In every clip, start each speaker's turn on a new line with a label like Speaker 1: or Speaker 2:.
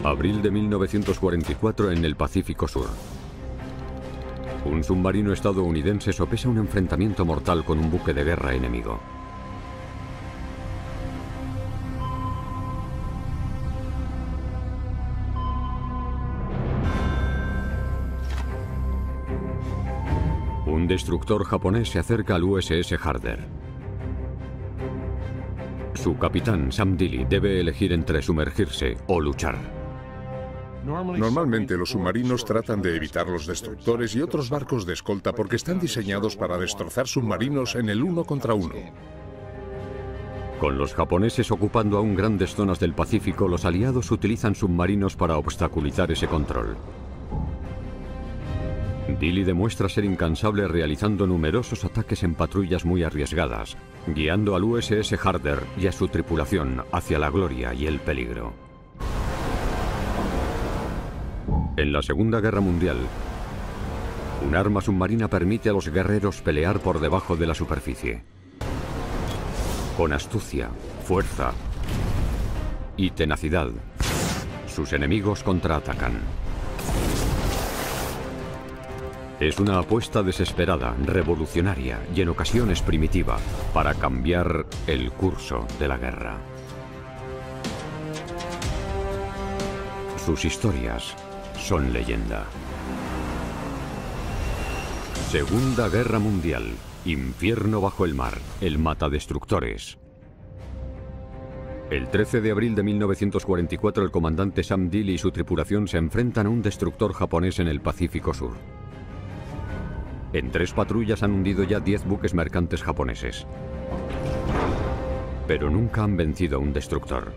Speaker 1: Abril de 1944 en el Pacífico Sur. Un submarino estadounidense sopesa un enfrentamiento mortal con un buque de guerra enemigo. Un destructor japonés se acerca al USS Harder. Su capitán, Sam Dealey, debe elegir entre sumergirse o luchar.
Speaker 2: Normalmente los submarinos tratan de evitar los destructores y otros barcos de escolta porque están diseñados para destrozar submarinos en el 1 contra 1.
Speaker 1: Con los japoneses ocupando aún grandes zonas del Pacífico, los aliados utilizan submarinos para obstaculizar ese control. Dealey demuestra ser incansable realizando numerosos ataques en patrullas muy arriesgadas, guiando al USS Harder y a su tripulación hacia la gloria y el peligro. En la Segunda Guerra Mundial, un arma submarina permite a los guerreros pelear por debajo de la superficie. Con astucia, fuerza y tenacidad, sus enemigos contraatacan. Es una apuesta desesperada, revolucionaria y en ocasiones primitiva para cambiar el curso de la guerra. Sus historias son leyenda. Segunda Guerra Mundial. Infierno bajo el mar. El matadestructores. El 13 de abril de 1944 el comandante Sam Dealey y su tripulación se enfrentan a un destructor japonés en el Pacífico Sur. En 3 patrullas han hundido ya 10 buques mercantes japoneses. Pero nunca han vencido a un destructor.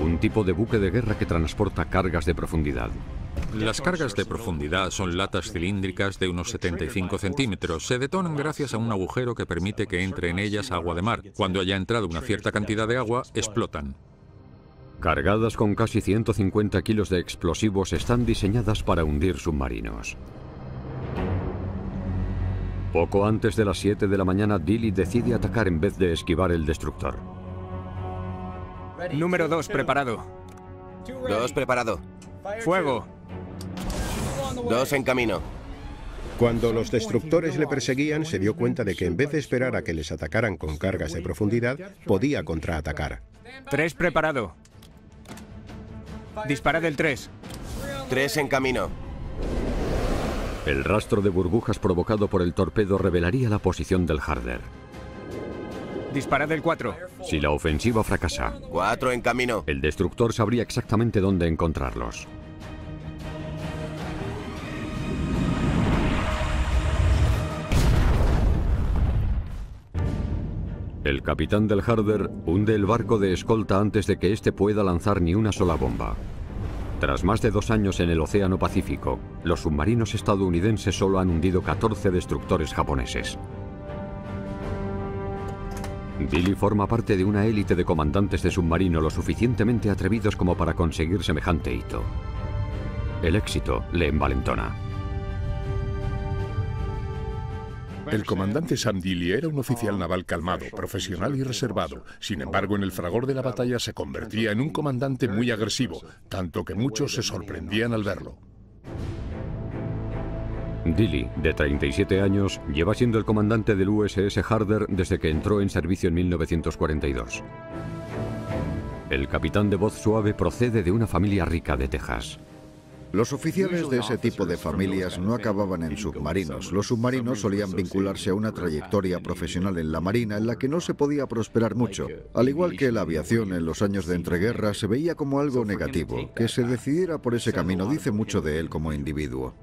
Speaker 1: Un tipo de buque de guerra que transporta cargas de profundidad.
Speaker 3: Las cargas de profundidad son latas cilíndricas de unos 75 centímetros. Se detonan gracias a un agujero que permite que entre en ellas agua de mar. Cuando haya entrado una cierta cantidad de agua, explotan.
Speaker 1: Cargadas con casi 150 kilos de explosivos, están diseñadas para hundir submarinos. Poco antes de las 7 de la mañana, Dealey decide atacar en vez de esquivar el destructor.
Speaker 4: Número 2, preparado.
Speaker 5: 2 preparado.
Speaker 4: Fuego.
Speaker 5: 2 en camino.
Speaker 6: Cuando los destructores le perseguían, se dio cuenta de que en vez de esperar a que les atacaran con cargas de profundidad, podía contraatacar.
Speaker 4: 3 preparado. Disparad el 3.
Speaker 5: 3 en camino.
Speaker 1: El rastro de burbujas provocado por el torpedo revelaría la posición del Harder.
Speaker 4: Disparad el 4.
Speaker 1: Si la ofensiva fracasa,
Speaker 5: 4 en camino.
Speaker 1: el destructor sabría exactamente dónde encontrarlos. El capitán del Harder hunde el barco de escolta antes de que éste pueda lanzar ni una sola bomba. Tras más de 2 años en el Océano Pacífico, los submarinos estadounidenses solo han hundido 14 destructores japoneses. Dealey forma parte de una élite de comandantes de submarino lo suficientemente atrevidos como para conseguir semejante hito. El éxito le envalentona.
Speaker 2: El comandante Sam Dealey era un oficial naval calmado, profesional y reservado. Sin embargo, en el fragor de la batalla se convertía en un comandante muy agresivo, tanto que muchos se sorprendían al verlo.
Speaker 1: Dealey, de 37 años, lleva siendo el comandante del USS Harder desde que entró en servicio en 1942. El capitán de voz suave procede de una familia rica de Texas.
Speaker 7: Los oficiales de ese tipo de familias no acababan en submarinos. Los submarinos solían vincularse a una trayectoria profesional en la Marina en la que no se podía prosperar mucho. Al igual que la aviación en los años de entreguerra se veía como algo negativo. Que se decidiera por ese camino dice mucho de él como individuo.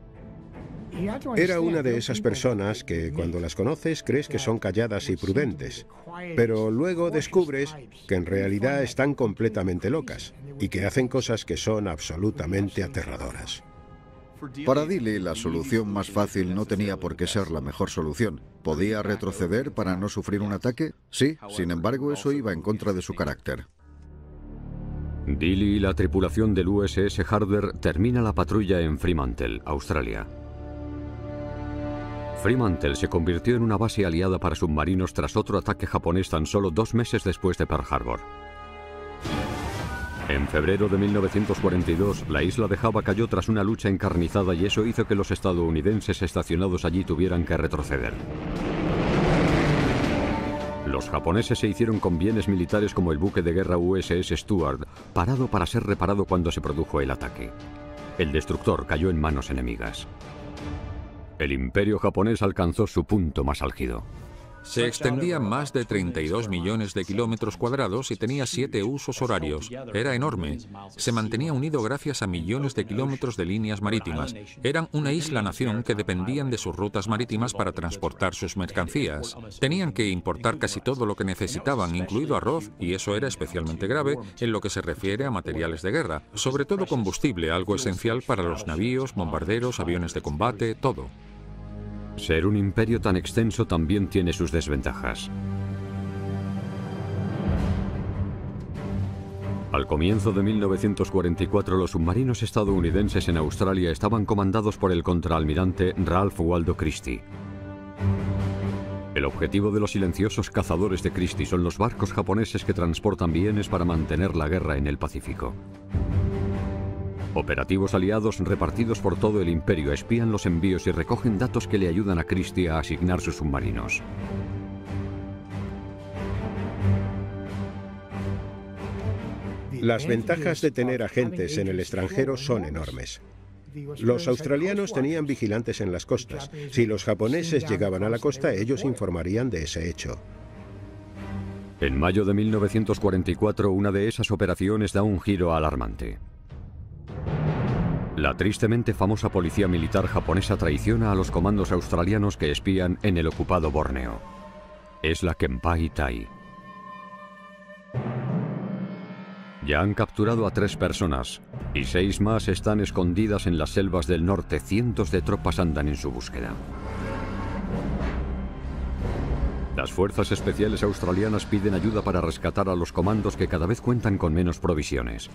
Speaker 6: Era una de esas personas que cuando las conoces crees que son calladas y prudentes, pero luego descubres que en realidad están completamente locas y que hacen cosas que son absolutamente aterradoras.
Speaker 7: Para Dealey, la solución más fácil no tenía por qué ser la mejor solución. ¿Podía retroceder para no sufrir un ataque? Sí, sin embargo, eso iba en contra de su carácter.
Speaker 1: Dealey y la tripulación del USS Harder termina la patrulla en Fremantle, Australia. Fremantle se convirtió en una base aliada para submarinos tras otro ataque japonés tan solo 2 meses después de Pearl Harbor. En febrero de 1942, la isla de Java cayó tras una lucha encarnizada y eso hizo que los estadounidenses estacionados allí tuvieran que retroceder. Los japoneses se hicieron con bienes militares como el buque de guerra USS Stuart, parado para ser reparado cuando se produjo el ataque. El destructor cayó en manos enemigas. El imperio japonés alcanzó su punto más álgido.
Speaker 3: Se extendía más de 32 millones de kilómetros cuadrados y tenía 7 usos horarios. Era enorme. Se mantenía unido gracias a millones de kilómetros de líneas marítimas. Eran una isla-nación que dependían de sus rutas marítimas para transportar sus mercancías. Tenían que importar casi todo lo que necesitaban, incluido arroz, y eso era especialmente grave en lo que se refiere a materiales de guerra, sobre todo combustible, algo esencial para los navíos, bombarderos, aviones de combate, todo.
Speaker 1: Ser un imperio tan extenso también tiene sus desventajas. Al comienzo de 1944, los submarinos estadounidenses en Australia estaban comandados por el contraalmirante Ralph Waldo Christie. El objetivo de los silenciosos cazadores de Christie son los barcos japoneses que transportan bienes para mantener la guerra en el Pacífico. Operativos aliados repartidos por todo el imperio espían los envíos y recogen datos que le ayudan a Christie a asignar sus submarinos.
Speaker 6: Las ventajas de tener agentes en el extranjero son enormes. Los australianos tenían vigilantes en las costas. Si los japoneses llegaban a la costa, ellos informarían de ese hecho.
Speaker 1: En mayo de 1944, una de esas operaciones da un giro alarmante. La tristemente famosa policía militar japonesa traiciona a los comandos australianos que espían en el ocupado Borneo. Es la Kempai Tai. Ya han capturado a 3 personas y 6 más están escondidas en las selvas del norte. Cientos de tropas andan en su búsqueda. Las fuerzas especiales australianas piden ayuda para rescatar a los comandos que cada vez cuentan con menos provisiones.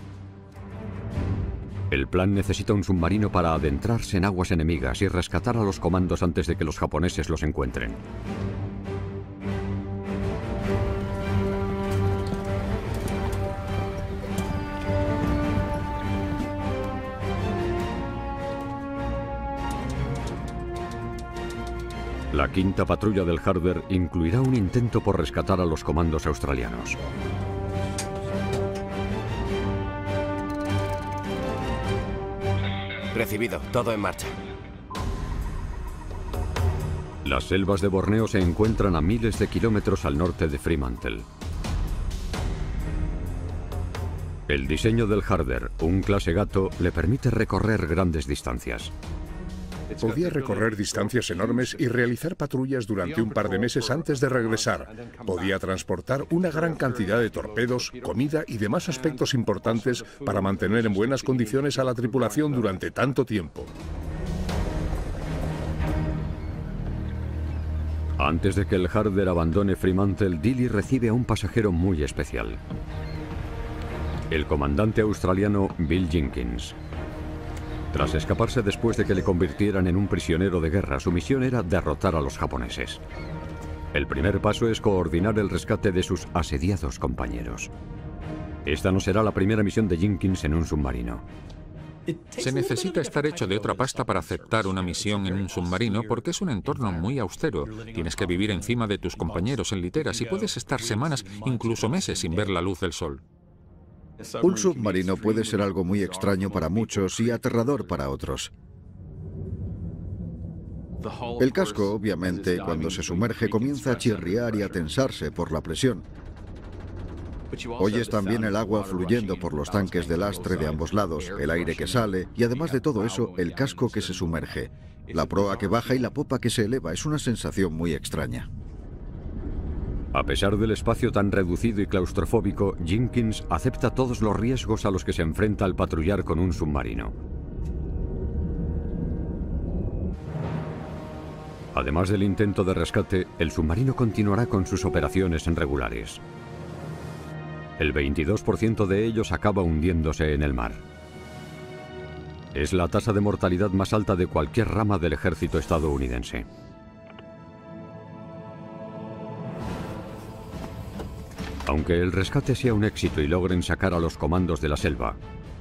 Speaker 1: El plan necesita un submarino para adentrarse en aguas enemigas y rescatar a los comandos antes de que los japoneses los encuentren. La quinta patrulla del Harder incluirá un intento por rescatar a los comandos australianos.
Speaker 5: Recibido, todo en marcha.
Speaker 1: Las selvas de Borneo se encuentran a miles de kilómetros al norte de Fremantle. El diseño del Harder, un clase gato, le permite recorrer grandes distancias.
Speaker 2: Podía recorrer distancias enormes y realizar patrullas durante un par de meses antes de regresar. Podía transportar una gran cantidad de torpedos, comida y demás aspectos importantes para mantener en buenas condiciones a la tripulación durante tanto tiempo.
Speaker 1: Antes de que el Harder abandone Fremantle, Dilley recibe a un pasajero muy especial. El comandante australiano Bill Jenkins. Tras escaparse después de que le convirtieran en un prisionero de guerra, su misión era derrotar a los japoneses. El primer paso es coordinar el rescate de sus asediados compañeros. Esta no será la primera misión de Jenkins en un submarino.
Speaker 3: Se necesita estar hecho de otra pasta para aceptar una misión en un submarino porque es un entorno muy austero. Tienes que vivir encima de tus compañeros en literas y puedes estar semanas, incluso meses, sin ver la luz del sol.
Speaker 7: Un submarino puede ser algo muy extraño para muchos y aterrador para otros. El casco, obviamente, cuando se sumerge comienza a chirriar y a tensarse por la presión. Oyes también el agua fluyendo por los tanques de lastre de ambos lados, el aire que sale y además de todo eso, el casco que se sumerge. La proa que baja y la popa que se eleva es una sensación muy extraña.
Speaker 1: A pesar del espacio tan reducido y claustrofóbico, Jenkins acepta todos los riesgos a los que se enfrenta al patrullar con un submarino. Además del intento de rescate, el submarino continuará con sus operaciones regulares. El 22% de ellos acaba hundiéndose en el mar. Es la tasa de mortalidad más alta de cualquier rama del ejército estadounidense. Aunque el rescate sea un éxito y logren sacar a los comandos de la selva,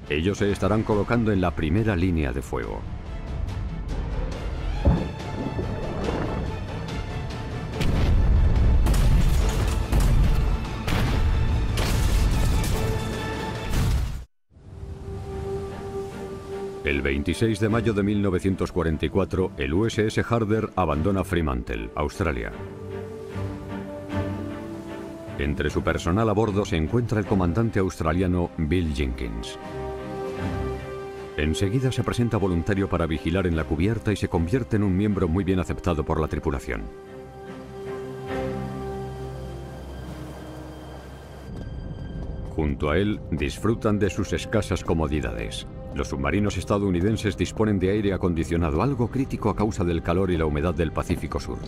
Speaker 1: ellos se estarán colocando en la primera línea de fuego. El 26 de mayo de 1944, el USS Harder abandona Fremantle, Australia. Entre su personal a bordo se encuentra el comandante australiano Bill Jenkins. Enseguida se presenta voluntario para vigilar en la cubierta y se convierte en un miembro muy bien aceptado por la tripulación. Junto a él, disfrutan de sus escasas comodidades. Los submarinos estadounidenses disponen de aire acondicionado, algo crítico a causa del calor y la humedad del Pacífico Sur.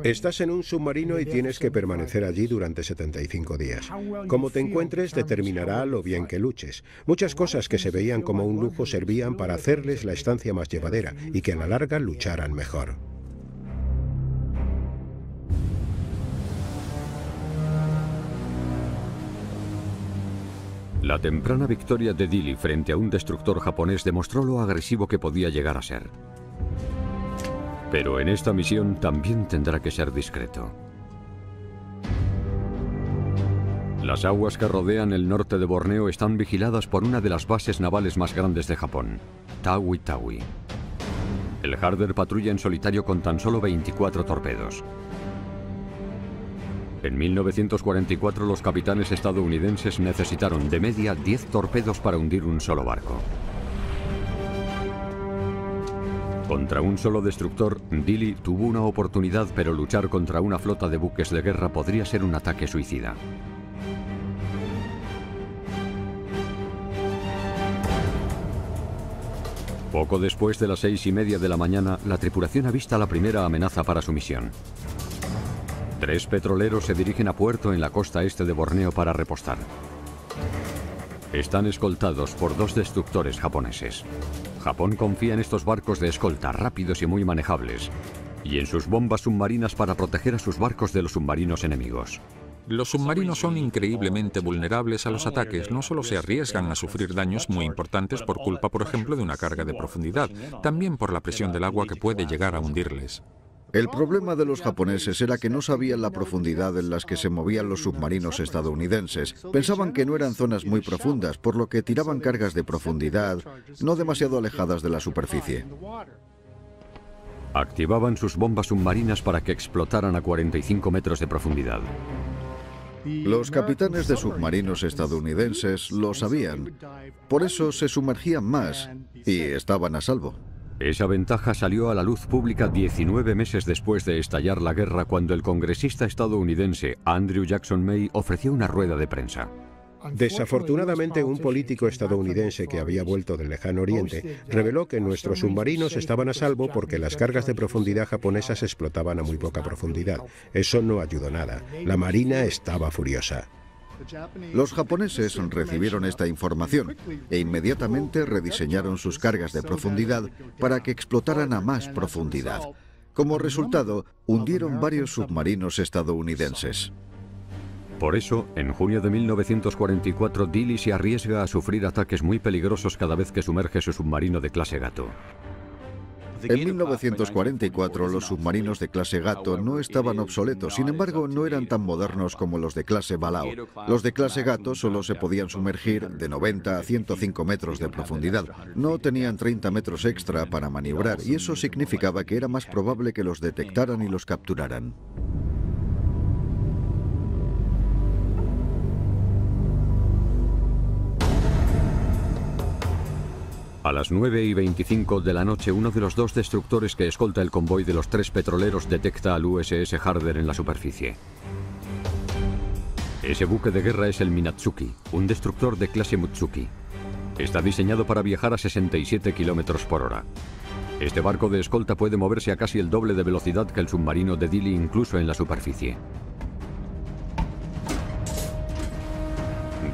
Speaker 6: Estás en un submarino y tienes que permanecer allí durante 75 días. Cómo te encuentres determinará lo bien que luches. Muchas cosas que se veían como un lujo servían para hacerles la estancia más llevadera y que a la larga lucharan mejor.
Speaker 1: La temprana victoria de Dilley frente a un destructor japonés demostró lo agresivo que podía llegar a ser. Pero en esta misión también tendrá que ser discreto. Las aguas que rodean el norte de Borneo están vigiladas por una de las bases navales más grandes de Japón, Tawi Tawi. El Harder patrulla en solitario con tan solo 24 torpedos. En 1944 los capitanes estadounidenses necesitaron de media 10 torpedos para hundir un solo barco. Contra un solo destructor, Dilley tuvo una oportunidad, pero luchar contra una flota de buques de guerra podría ser un ataque suicida. Poco después de las 6:30 de la mañana, la tripulación avista la primera amenaza para su misión. 3 petroleros se dirigen a puerto en la costa este de Borneo para repostar. Están escoltados por 2 destructores japoneses. Japón confía en estos barcos de escolta rápidos y muy manejables, y en sus bombas submarinas para proteger a sus barcos de los submarinos enemigos.
Speaker 3: Los submarinos son increíblemente vulnerables a los ataques. No solo se arriesgan a sufrir daños muy importantes por culpa, por ejemplo, de una carga de profundidad, también por la presión del agua que puede llegar a hundirles.
Speaker 7: El problema de los japoneses era que no sabían la profundidad en las que se movían los submarinos estadounidenses. Pensaban que no eran zonas muy profundas, por lo que tiraban cargas de profundidad no demasiado alejadas de la superficie.
Speaker 1: Activaban sus bombas submarinas para que explotaran a 45 metros de profundidad.
Speaker 7: Los capitanes de submarinos estadounidenses lo sabían. Por eso se sumergían más y estaban a salvo.
Speaker 1: Esa ventaja salió a la luz pública 19 meses después de estallar la guerra, cuando el congresista estadounidense Andrew Jackson May ofreció una rueda de prensa.
Speaker 6: Desafortunadamente, un político estadounidense que había vuelto del Lejano Oriente reveló que nuestros submarinos estaban a salvo porque las cargas de profundidad japonesas explotaban a muy poca profundidad. Eso no ayudó nada. La Marina estaba furiosa.
Speaker 7: Los japoneses recibieron esta información e inmediatamente rediseñaron sus cargas de profundidad para que explotaran a más profundidad. Como resultado, hundieron varios submarinos estadounidenses.
Speaker 1: Por eso, en junio de 1944, Dilley se arriesga a sufrir ataques muy peligrosos cada vez que sumerge su submarino de clase Gato.
Speaker 7: En 1944 los submarinos de clase Gato no estaban obsoletos, sin embargo no eran tan modernos como los de clase Balao. Los de clase Gato solo se podían sumergir de 90 a 105 metros de profundidad. No tenían 30 metros extra para maniobrar y eso significaba que era más probable que los detectaran y los capturaran.
Speaker 1: A las 9:25 de la noche, uno de los 2 destructores que escolta el convoy de los 3 petroleros detecta al USS Harder en la superficie. Ese buque de guerra es el Minatsuki, un destructor de clase Mutsuki. Está diseñado para viajar a 67 km por hora. Este barco de escolta puede moverse a casi el doble de velocidad que el submarino de Dilley, incluso en la superficie.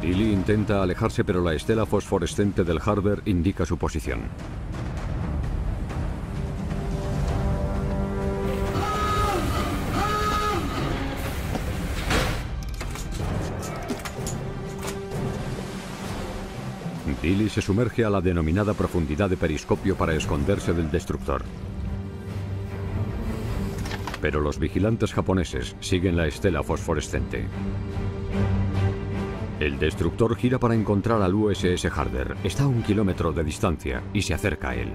Speaker 1: Dilley intenta alejarse, pero la estela fosforescente del Harder indica su posición. Dilly se sumerge a la denominada profundidad de periscopio para esconderse del destructor. Pero los vigilantes japoneses siguen la estela fosforescente. El destructor gira para encontrar al USS Harder. Está a 1 kilómetro de distancia y se acerca a él.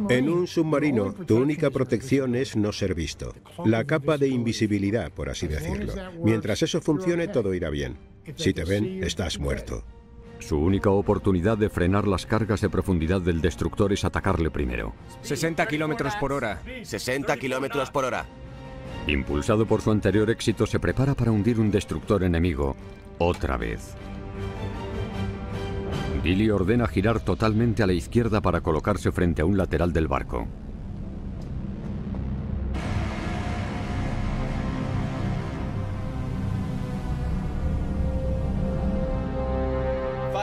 Speaker 6: En un submarino, tu única protección es no ser visto. La capa de invisibilidad, por así decirlo. Mientras eso funcione, todo irá bien. Si te ven, estás muerto.
Speaker 1: Su única oportunidad de frenar las cargas de profundidad del destructor es atacarle primero.
Speaker 4: 60 kilómetros por hora.
Speaker 5: 60 kilómetros por hora.
Speaker 1: Impulsado por su anterior éxito, se prepara para hundir un destructor enemigo otra vez. Dilly ordena girar totalmente a la izquierda para colocarse frente a un lateral del barco.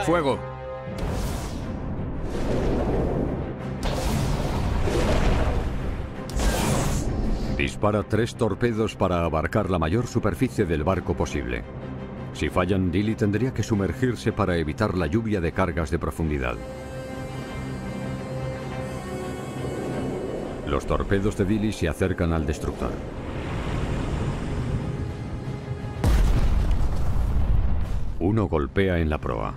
Speaker 4: Fuego.
Speaker 1: Dispara 3 torpedos para abarcar la mayor superficie del barco posible. Si fallan, Dilly tendría que sumergirse para evitar la lluvia de cargas de profundidad. Los torpedos de Dilly se acercan al destructor. Uno golpea en la proa.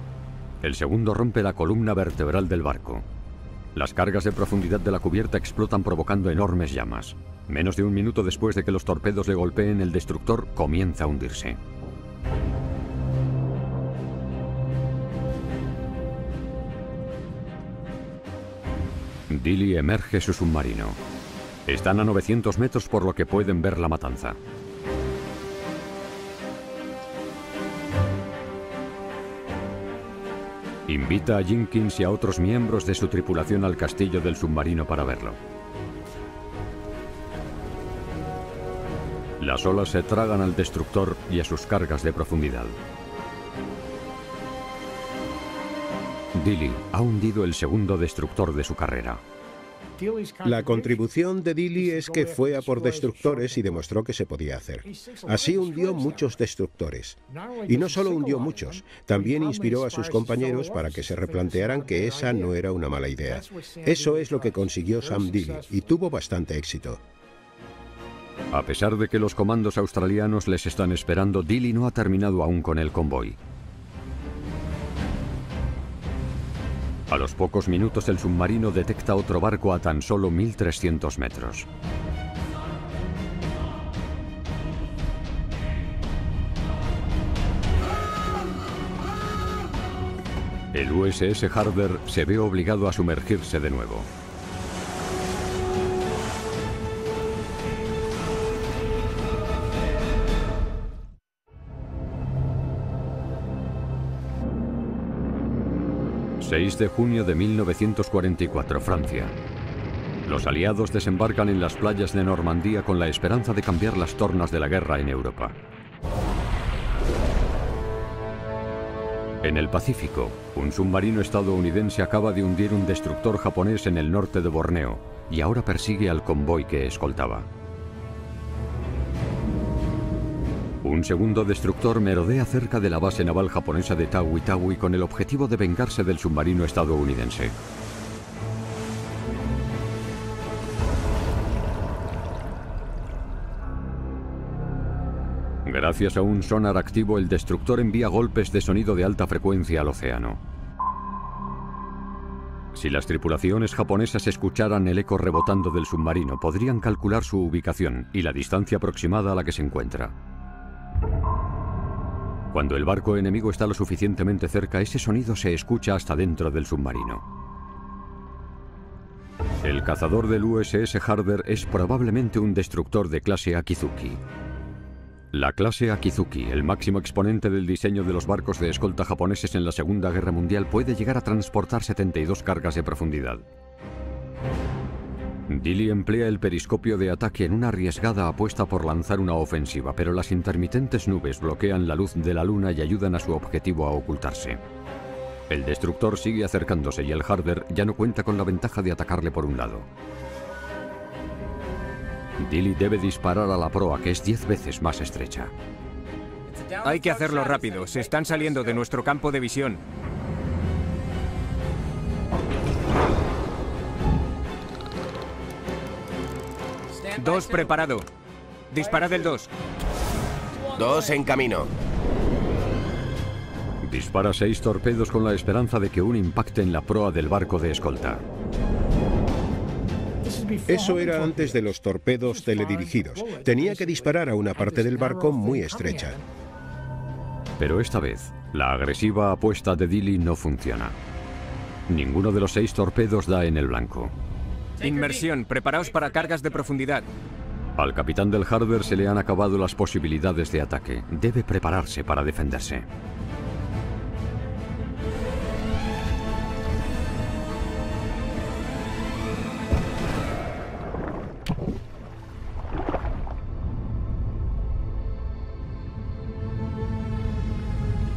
Speaker 1: El segundo rompe la columna vertebral del barco. Las cargas de profundidad de la cubierta explotan provocando enormes llamas. Menos de 1 minuto después de que los torpedos le golpeen, el destructor comienza a hundirse. Dilly emerge su submarino. Están a 900 metros por lo que pueden ver la matanza. Invita a Jenkins y a otros miembros de su tripulación al castillo del submarino para verlo. Las olas se tragan al destructor y a sus cargas de profundidad. Dilly ha hundido el segundo destructor de su carrera.
Speaker 6: La contribución de Dilly es que fue a por destructores y demostró que se podía hacer. Así hundió muchos destructores. Y no solo hundió muchos, también inspiró a sus compañeros para que se replantearan que esa no era una mala idea. Eso es lo que consiguió Sam Dilly y tuvo bastante éxito.
Speaker 1: A pesar de que los comandos australianos les están esperando, Dilly no ha terminado aún con el convoy. A los pocos minutos el submarino detecta otro barco a tan solo 1300 metros. El USS Harder se ve obligado a sumergirse de nuevo. ...6 de junio de 1944, Francia. Los aliados desembarcan en las playas de Normandía con la esperanza de cambiar las tornas de la guerra en Europa. En el Pacífico, un submarino estadounidense acaba de hundir un destructor japonés en el norte de Borneo y ahora persigue al convoy que escoltaba. Un segundo destructor merodea cerca de la base naval japonesa de Tawi Tawi con el objetivo de vengarse del submarino estadounidense. Gracias a un sonar activo, el destructor envía golpes de sonido de alta frecuencia al océano. Si las tripulaciones japonesas escucharan el eco rebotando del submarino, podrían calcular su ubicación y la distancia aproximada a la que se encuentra. Cuando el barco enemigo está lo suficientemente cerca, ese sonido se escucha hasta dentro del submarino. El cazador del USS Harder es probablemente un destructor de clase Akizuki. La clase Akizuki, el máximo exponente del diseño de los barcos de escolta japoneses en la Segunda Guerra Mundial, puede llegar a transportar 72 cargas de profundidad. Dilly emplea el periscopio de ataque en una arriesgada apuesta por lanzar una ofensiva, pero las intermitentes nubes bloquean la luz de la luna y ayudan a su objetivo a ocultarse. El destructor sigue acercándose y el Harder ya no cuenta con la ventaja de atacarle por un lado. Dilly debe disparar a la proa, que es 10 veces más estrecha.
Speaker 4: Hay que hacerlo rápido, se están saliendo de nuestro campo de visión. 2 preparado. Disparad el 2.
Speaker 5: 2 en camino.
Speaker 1: Dispara 6 torpedos con la esperanza de que uno impacte en la proa del barco de escolta.
Speaker 6: Eso era antes de los torpedos teledirigidos. Tenía que disparar a una parte del barco muy estrecha.
Speaker 1: Pero esta vez, la agresiva apuesta de Dilley no funciona. Ninguno de los 6 torpedos da en el blanco.
Speaker 4: Inmersión, preparaos para cargas de profundidad.
Speaker 1: Al capitán del Harder se le han acabado las posibilidades de ataque. Debe prepararse para defenderse.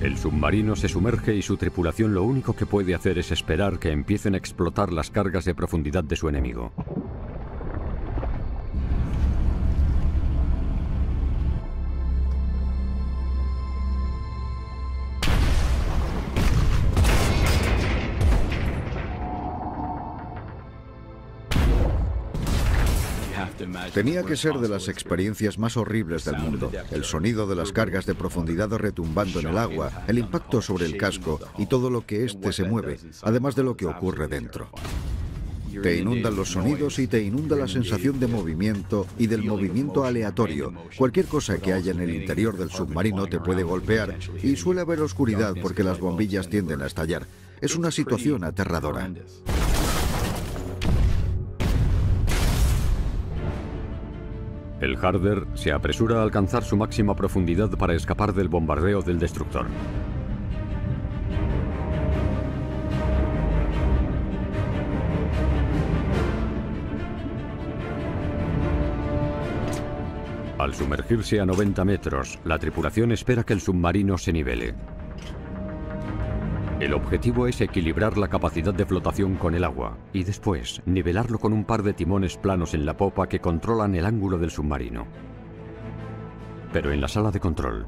Speaker 1: El submarino se sumerge y su tripulación lo único que puede hacer es esperar que empiecen a explotar las cargas de profundidad de su enemigo.
Speaker 7: Tenía que ser de las experiencias más horribles del mundo. El sonido de las cargas de profundidad retumbando en el agua, el impacto sobre el casco y todo lo que éste se mueve, además de lo que ocurre dentro. Te inundan los sonidos y te inunda la sensación de movimiento y del movimiento aleatorio. Cualquier cosa que haya en el interior del submarino te puede golpear y suele haber oscuridad porque las bombillas tienden a estallar. Es una situación aterradora.
Speaker 1: El Harder se apresura a alcanzar su máxima profundidad para escapar del bombardeo del destructor. Al sumergirse a 90 metros, la tripulación espera que el submarino se nivele. El objetivo es equilibrar la capacidad de flotación con el agua y después nivelarlo con un par de timones planos en la popa que controlan el ángulo del submarino. Pero en la sala de control,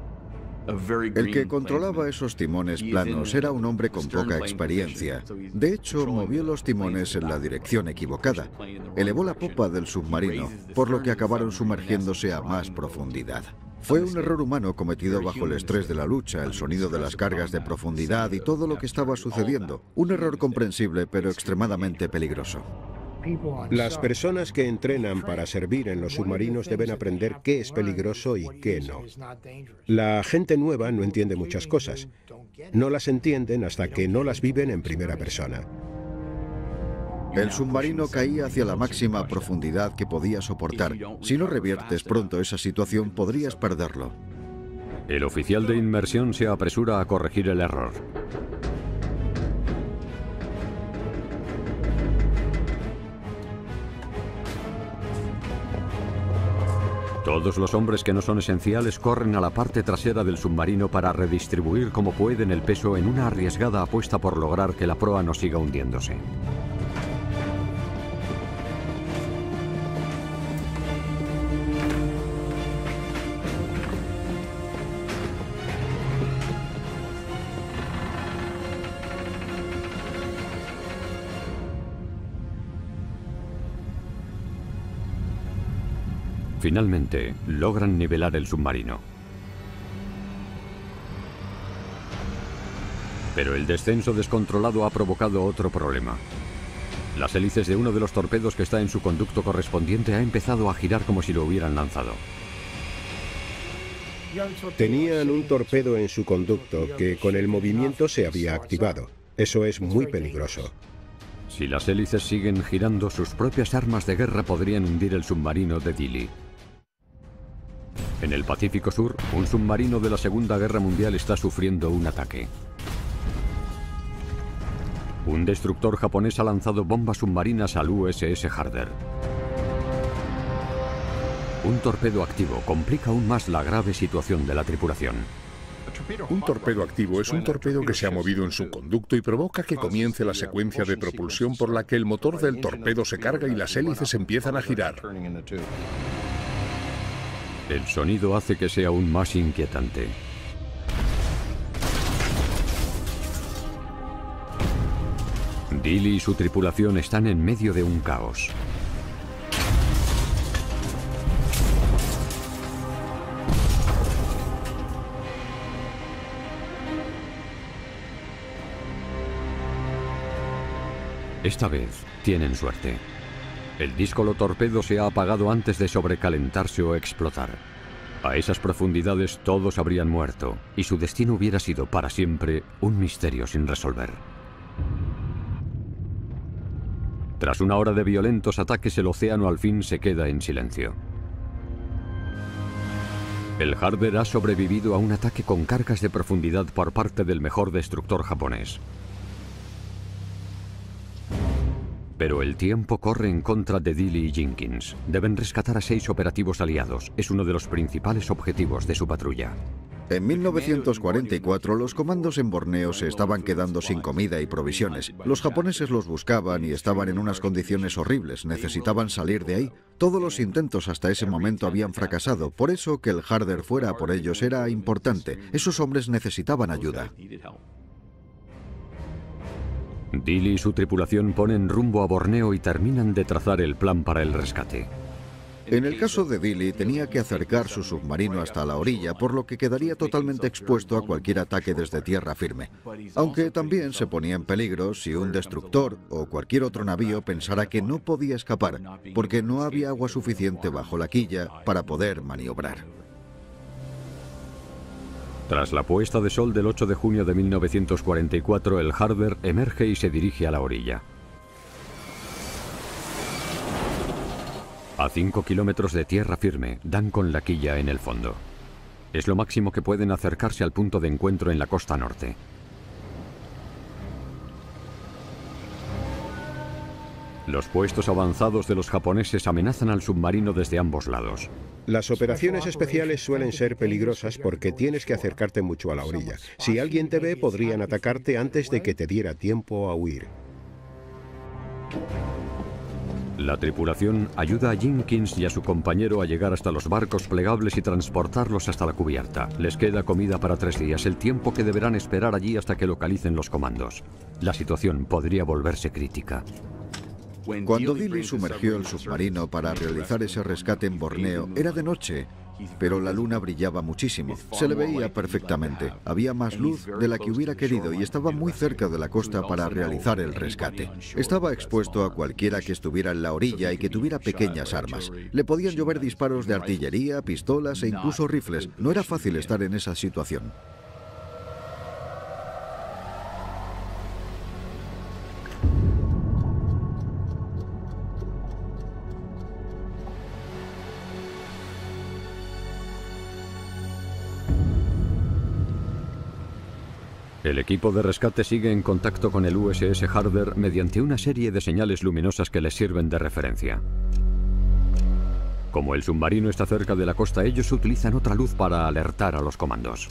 Speaker 7: el que controlaba esos timones planos era un hombre con poca experiencia. De hecho, movió los timones en la dirección equivocada. Elevó la popa del submarino, por lo que acabaron sumergiéndose a más profundidad. Fue un error humano cometido bajo el estrés de la lucha, el sonido de las cargas de profundidad y todo lo que estaba sucediendo. Un error comprensible, pero extremadamente peligroso.
Speaker 6: Las personas que entrenan para servir en los submarinos deben aprender qué es peligroso y qué no. La gente nueva no entiende muchas cosas. No las entienden hasta que no las viven en primera persona.
Speaker 7: El submarino caía hacia la máxima profundidad que podía soportar. Si no reviertes pronto esa situación, podrías perderlo.
Speaker 1: El oficial de inmersión se apresura a corregir el error. Todos los hombres que no son esenciales corren a la parte trasera del submarino para redistribuir como pueden el peso en una arriesgada apuesta por lograr que la proa no siga hundiéndose. Finalmente, logran nivelar el submarino. Pero el descenso descontrolado ha provocado otro problema. Las hélices de uno de los torpedos que está en su conducto correspondiente ha empezado a girar como si lo hubieran lanzado.
Speaker 6: Tenían un torpedo en su conducto que con el movimiento se había activado. Eso es muy peligroso.
Speaker 1: Si las hélices siguen girando, sus propias armas de guerra podrían hundir el submarino de Dilley. En el Pacífico Sur, un submarino de la Segunda Guerra Mundial está sufriendo un ataque. Un destructor japonés ha lanzado bombas submarinas al USS Harder. Un torpedo activo complica aún más la grave situación de la tripulación.
Speaker 2: Un torpedo activo es un torpedo que se ha movido en su conducto y provoca que comience la secuencia de propulsión por la que el motor del torpedo se carga y las hélices empiezan a girar.
Speaker 1: El sonido hace que sea aún más inquietante. Dilley y su tripulación están en medio de un caos. Esta vez tienen suerte. El díscolo torpedo se ha apagado antes de sobrecalentarse o explotar. A esas profundidades todos habrían muerto y su destino hubiera sido para siempre un misterio sin resolver. Tras una hora de violentos ataques, el océano al fin se queda en silencio. El Harder ha sobrevivido a un ataque con cargas de profundidad por parte del mejor destructor japonés. Pero el tiempo corre en contra de Dilley y Jenkins. Deben rescatar a 6 operativos aliados. Es uno de los principales objetivos de su patrulla.
Speaker 7: En 1944 los comandos en Borneo se estaban quedando sin comida y provisiones. Los japoneses los buscaban y estaban en unas condiciones horribles. Necesitaban salir de ahí. Todos los intentos hasta ese momento habían fracasado. Por eso que el Harder fuera a por ellos era importante. Esos hombres necesitaban ayuda.
Speaker 1: Dilley y su tripulación ponen rumbo a Borneo y terminan de trazar el plan para el rescate.
Speaker 7: En el caso de Dilley, tenía que acercar su submarino hasta la orilla, por lo que quedaría totalmente expuesto a cualquier ataque desde tierra firme. Aunque también se ponía en peligro si un destructor o cualquier otro navío pensara que no podía escapar, porque no había agua suficiente bajo la quilla para poder maniobrar.
Speaker 1: Tras la puesta de sol del 8 de junio de 1944, el Harder emerge y se dirige a la orilla. A 5 kilómetros de tierra firme, dan con la quilla en el fondo. Es lo máximo que pueden acercarse al punto de encuentro en la costa norte. Los puestos avanzados de los japoneses amenazan al submarino desde ambos lados.
Speaker 6: Las operaciones especiales suelen ser peligrosas porque tienes que acercarte mucho a la orilla. Si alguien te ve, podrían atacarte antes de que te diera tiempo a huir.
Speaker 1: La tripulación ayuda a Jenkins y a su compañero a llegar hasta los barcos plegables y transportarlos hasta la cubierta. Les queda comida para 3 días, el tiempo que deberán esperar allí hasta que localicen los comandos. La situación podría volverse crítica.
Speaker 7: Cuando Dilley sumergió el submarino para realizar ese rescate en Borneo, era de noche, pero la luna brillaba muchísimo. Se le veía perfectamente. Había más luz de la que hubiera querido y estaba muy cerca de la costa para realizar el rescate. Estaba expuesto a cualquiera que estuviera en la orilla y que tuviera pequeñas armas. Le podían llover disparos de artillería, pistolas e incluso rifles. No era fácil estar en esa situación.
Speaker 1: El equipo de rescate sigue en contacto con el USS Harder mediante una serie de señales luminosas que les sirven de referencia. Como el submarino está cerca de la costa, ellos utilizan otra luz para alertar a los comandos.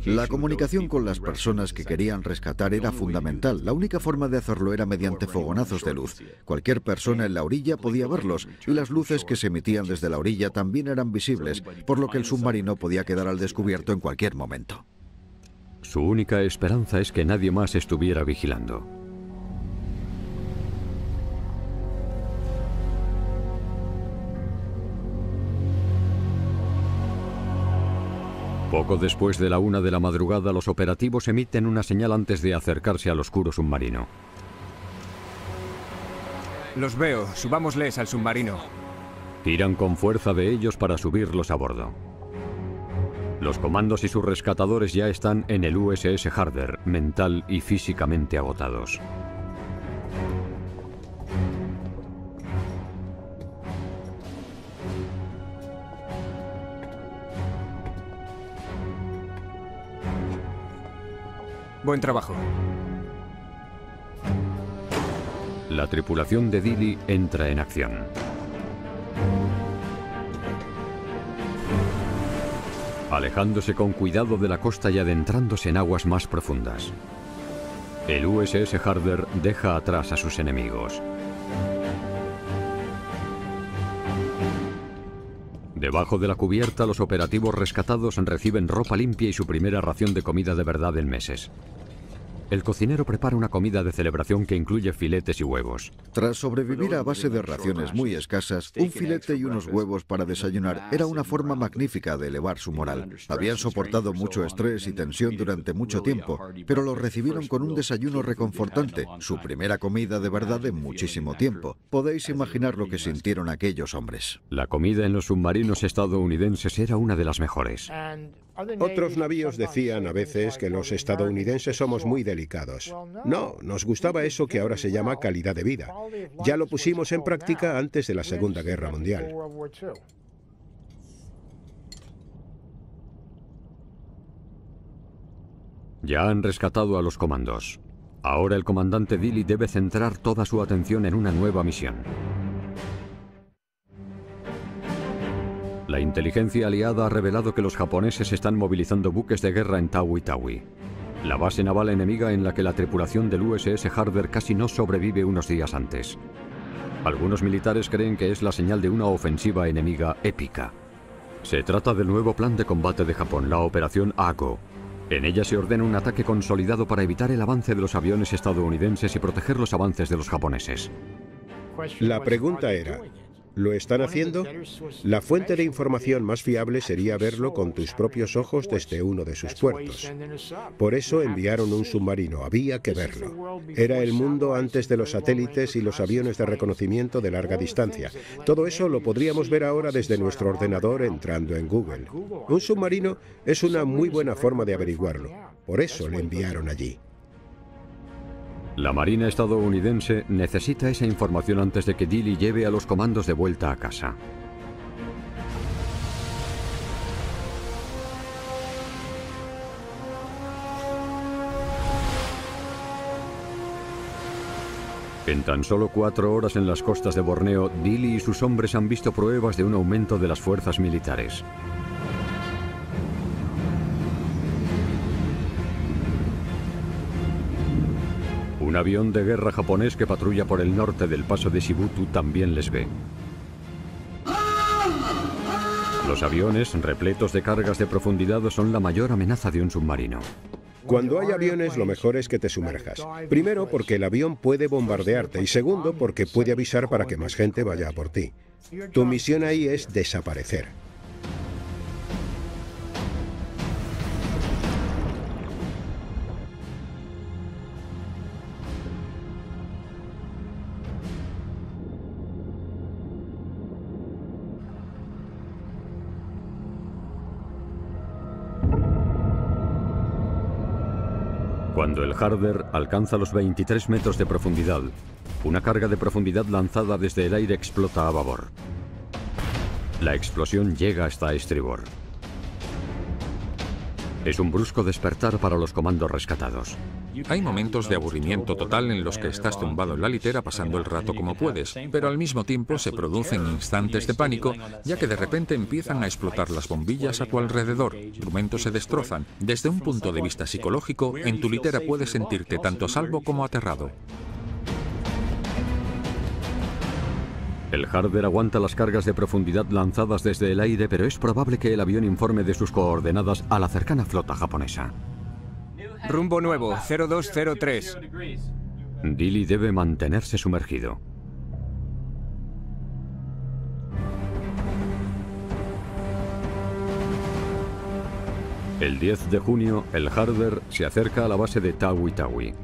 Speaker 7: La comunicación con las personas que querían rescatar era fundamental. La única forma de hacerlo era mediante fogonazos de luz. Cualquier persona en la orilla podía verlos, y las luces que se emitían desde la orilla también eran visibles, por lo que el submarino podía quedar al descubierto en cualquier momento.
Speaker 1: Su única esperanza es que nadie más estuviera vigilando. Poco después de la 1 de la madrugada, los operativos emiten una señal antes de acercarse al oscuro submarino.
Speaker 4: Los veo, subámosles al submarino.
Speaker 1: Tiran con fuerza de ellos para subirlos a bordo. Los comandos y sus rescatadores ya están en el USS Harder, mental y físicamente agotados.
Speaker 4: Buen trabajo.
Speaker 1: La tripulación de Dilley entra en acción. Alejándose con cuidado de la costa y adentrándose en aguas más profundas. El USS Harder deja atrás a sus enemigos. Debajo de la cubierta, los operativos rescatados reciben ropa limpia y su primera ración de comida de verdad en meses. el cocinero prepara una comida de celebración que incluye filetes y huevos.
Speaker 7: Tras sobrevivir a base de raciones muy escasas, un filete y unos huevos para desayunar era una forma magnífica de elevar su moral. Habían soportado mucho estrés y tensión durante mucho tiempo, pero lo recibieron con un desayuno reconfortante, su primera comida de verdad en muchísimo tiempo. Podéis imaginar lo que sintieron aquellos hombres.
Speaker 1: La comida en los submarinos estadounidenses era una de las mejores.
Speaker 6: Otros navíos decían a veces que los estadounidenses somos muy delicados. No, nos gustaba eso que ahora se llama calidad de vida. Ya lo pusimos en práctica antes de la Segunda Guerra Mundial.
Speaker 1: Ya han rescatado a los comandos. Ahora el comandante Dilley debe centrar toda su atención en una nueva misión. La inteligencia aliada ha revelado que los japoneses están movilizando buques de guerra en Tawi-Tawi, la base naval enemiga en la que la tripulación del USS Harder casi no sobrevive unos días antes. Algunos militares creen que es la señal de una ofensiva enemiga épica. Se trata del nuevo plan de combate de Japón, la Operación Ago. En ella se ordena un ataque consolidado para evitar el avance de los aviones estadounidenses y proteger los avances de los japoneses.
Speaker 6: La pregunta era, ¿lo están haciendo? La fuente de información más fiable sería verlo con tus propios ojos desde uno de sus puertos. Por eso enviaron un submarino, había que verlo. Era el mundo antes de los satélites y los aviones de reconocimiento de larga distancia. Todo eso lo podríamos ver ahora desde nuestro ordenador entrando en Google. Un submarino es una muy buena forma de averiguarlo. Por eso le enviaron allí.
Speaker 1: La Marina estadounidense necesita esa información antes de que Dilley lleve a los comandos de vuelta a casa. En tan solo 4 horas en las costas de Borneo, Dilley y sus hombres han visto pruebas de un aumento de las fuerzas militares. Un avión de guerra japonés que patrulla por el norte del paso de Shibutu también les ve. Los aviones, repletos de cargas de profundidad, son la mayor amenaza de un submarino.
Speaker 6: Cuando hay aviones, lo mejor es que te sumerjas. Primero, porque el avión puede bombardearte, y segundo, porque puede avisar para que más gente vaya a por ti. Tu misión ahí es desaparecer.
Speaker 1: Cuando el Harder alcanza los 23 metros de profundidad, una carga de profundidad lanzada desde el aire explota a babor. La explosión llega hasta estribor. Es un brusco despertar para los comandos rescatados.
Speaker 3: Hay momentos de aburrimiento total en los que estás tumbado en la litera pasando el rato como puedes, pero al mismo tiempo se producen instantes de pánico, ya que de repente empiezan a explotar las bombillas a tu alrededor, instrumentos se destrozan. Desde un punto de vista psicológico, en tu litera puedes sentirte tanto a salvo como aterrado.
Speaker 1: El Harder aguanta las cargas de profundidad lanzadas desde el aire, pero es probable que el avión informe de sus coordenadas a la cercana flota japonesa.
Speaker 4: Rumbo nuevo, 0203.
Speaker 1: Dilley debe mantenerse sumergido. El 10 de junio, el Harder se acerca a la base de Tawi-Tawi.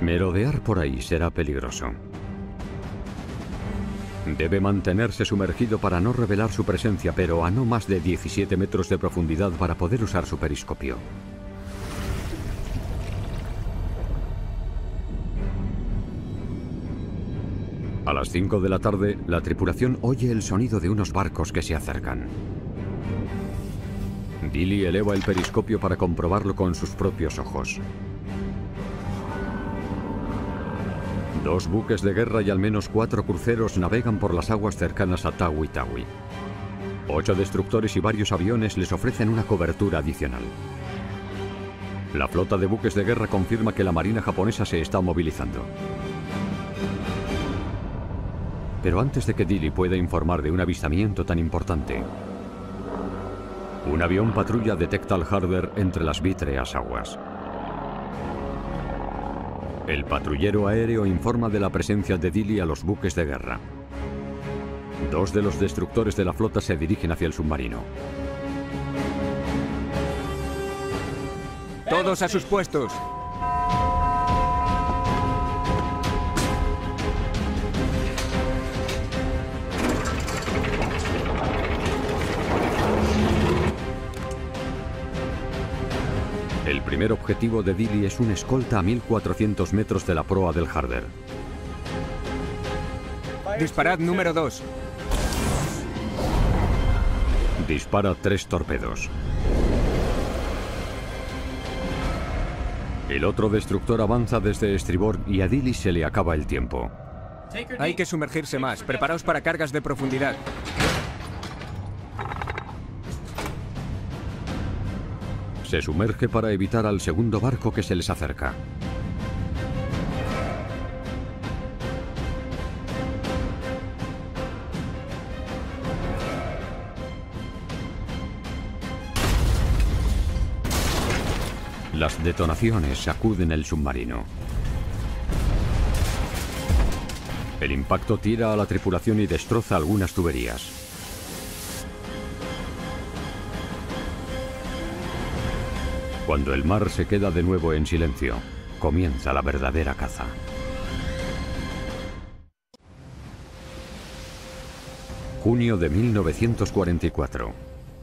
Speaker 1: Merodear por ahí será peligroso. Debe mantenerse sumergido para no revelar su presencia, pero a no más de 17 metros de profundidad para poder usar su periscopio. A las 5 de la tarde, la tripulación oye el sonido de unos barcos que se acercan. Dilley eleva el periscopio para comprobarlo con sus propios ojos. 2 buques de guerra y al menos 4 cruceros navegan por las aguas cercanas a Tawi-Tawi. 8 destructores y varios aviones les ofrecen una cobertura adicional. La flota de buques de guerra confirma que la marina japonesa se está movilizando. Pero antes de que Dilley pueda informar de un avistamiento tan importante, un avión patrulla detecta al Harder entre las vítreas aguas. El patrullero aéreo informa de la presencia de Dilley a los buques de guerra. 2 de los destructores de la flota se dirigen hacia el submarino.
Speaker 4: Todos a sus puestos.
Speaker 1: El primer objetivo de Dilley es un escolta a 1400 metros de la proa del Harder.
Speaker 4: Disparad número 2.
Speaker 1: Dispara 3 torpedos. El otro destructor avanza desde estribor y a Dilley se le acaba el tiempo.
Speaker 4: Hay que sumergirse más. Preparaos para cargas de profundidad.
Speaker 1: Se sumerge para evitar al segundo barco que se les acerca. Las detonaciones sacuden el submarino. El impacto tira a la tripulación y destroza algunas tuberías. Cuando el mar se queda de nuevo en silencio, comienza la verdadera caza. Junio de 1944.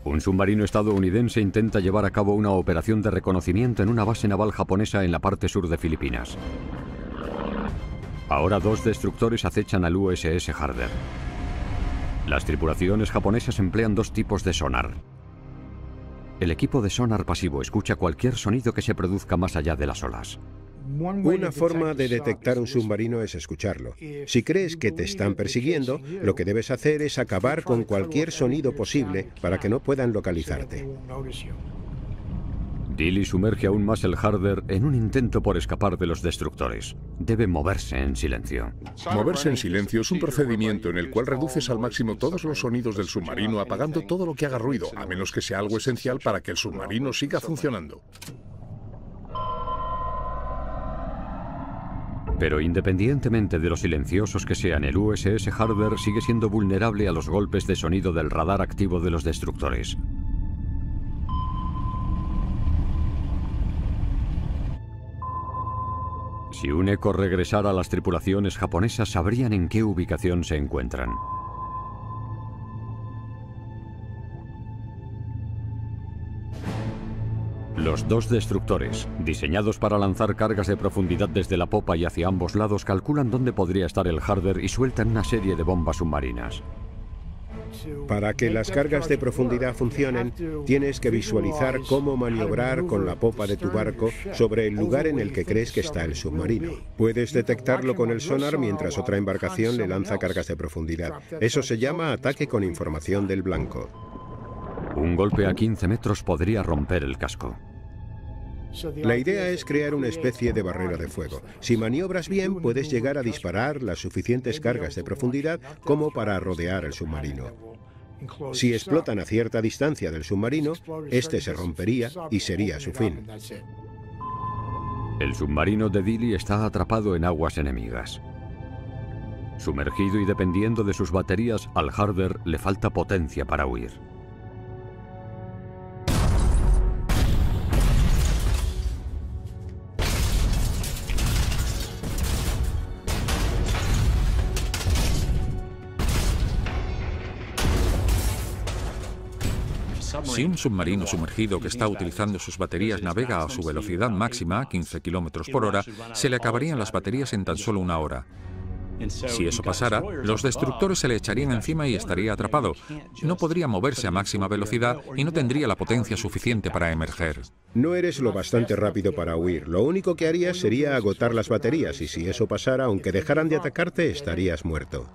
Speaker 1: Un submarino estadounidense intenta llevar a cabo una operación de reconocimiento en una base naval japonesa en la parte sur de Filipinas. Ahora 2 destructores acechan al USS Harder. Las tripulaciones japonesas emplean 2 tipos de sonar. El equipo de sonar pasivo escucha cualquier sonido que se produzca más allá de las olas.
Speaker 6: Una forma de detectar un submarino es escucharlo. Si crees que te están persiguiendo, lo que debes hacer es acabar con cualquier sonido posible para que no puedan localizarte.
Speaker 1: Dilley sumerge aún más el Harder en un intento por escapar de los destructores. Debe moverse en silencio.
Speaker 2: Moverse en silencio es un procedimiento en el cual reduces al máximo todos los sonidos del submarino, apagando todo lo que haga ruido, a menos que sea algo esencial para que el submarino siga funcionando.
Speaker 1: Pero independientemente de lo silenciosos que sean, el USS Harder sigue siendo vulnerable a los golpes de sonido del radar activo de los destructores. Si un eco regresara a las tripulaciones japonesas, sabrían en qué ubicación se encuentran. Los 2 destructores, diseñados para lanzar cargas de profundidad desde la popa y hacia ambos lados, calculan dónde podría estar el Harder y sueltan una serie de bombas submarinas.
Speaker 6: Para que las cargas de profundidad funcionen, tienes que visualizar cómo maniobrar con la popa de tu barco sobre el lugar en el que crees que está el submarino. Puedes detectarlo con el sonar mientras otra embarcación le lanza cargas de profundidad. Eso se llama ataque con información del blanco.
Speaker 1: Un golpe a 15 metros podría romper el casco.
Speaker 6: La idea es crear una especie de barrera de fuego. Si maniobras bien, puedes llegar a disparar las suficientes cargas de profundidad como para rodear el submarino. Si explotan a cierta distancia del submarino, este se rompería y sería su fin.
Speaker 1: El submarino de Dilley está atrapado en aguas enemigas. Sumergido y dependiendo de sus baterías, al Harder le falta potencia para huir.
Speaker 3: Si un submarino sumergido que está utilizando sus baterías navega a su velocidad máxima, 15 km por hora, se le acabarían las baterías en tan solo 1 hora. Si eso pasara, los destructores se le echarían encima y estaría atrapado. No podría moverse a máxima velocidad y no tendría la potencia suficiente para emerger.
Speaker 6: No eres lo bastante rápido para huir. Lo único que harías sería agotar las baterías y si eso pasara, aunque dejaran de atacarte, estarías muerto.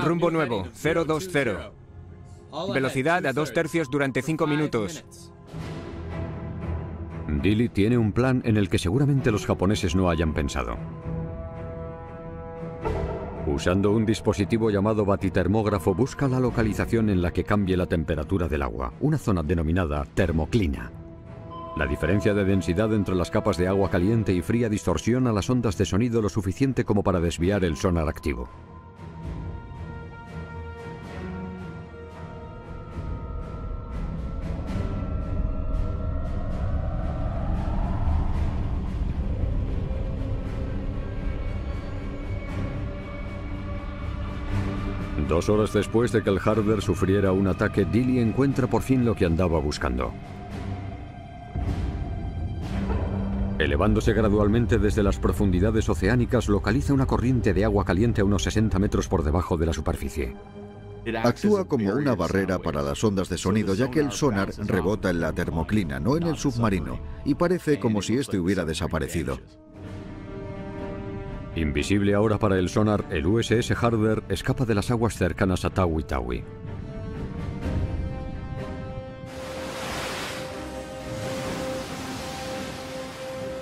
Speaker 4: Rumbo nuevo, 020. Velocidad a 2/3 durante 5 minutos.
Speaker 1: Dili tiene un plan en el que seguramente los japoneses no hayan pensado. Usando un dispositivo llamado batitermógrafo, busca la localización en la que cambie la temperatura del agua, una zona denominada termoclina. La diferencia de densidad entre las capas de agua caliente y fría distorsiona las ondas de sonido lo suficiente como para desviar el sonar activo. Dos horas después de que el Harder sufriera un ataque, Dili encuentra por fin lo que andaba buscando. Elevándose gradualmente desde las profundidades oceánicas, localiza una corriente de agua caliente a unos 60 metros por debajo de la superficie.
Speaker 7: Actúa como una barrera para las ondas de sonido, ya que el sonar rebota en la termoclina, no en el submarino, y parece como si este hubiera desaparecido.
Speaker 1: Invisible ahora para el sonar, el USS Harder escapa de las aguas cercanas a Tawi Tawi.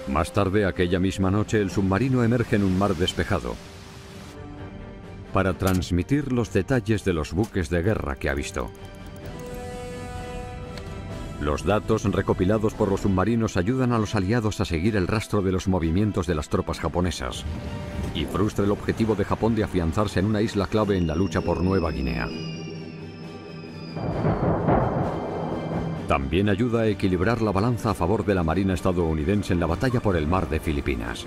Speaker 1: Más tarde, aquella misma noche, el submarino emerge en un mar despejado para transmitir los detalles de los buques de guerra que ha visto. Los datos recopilados por los submarinos ayudan a los aliados a seguir el rastro de los movimientos de las tropas japonesas y frustra el objetivo de Japón de afianzarse en una isla clave en la lucha por Nueva Guinea. También ayuda a equilibrar la balanza a favor de la Marina estadounidense en la batalla por el mar de Filipinas.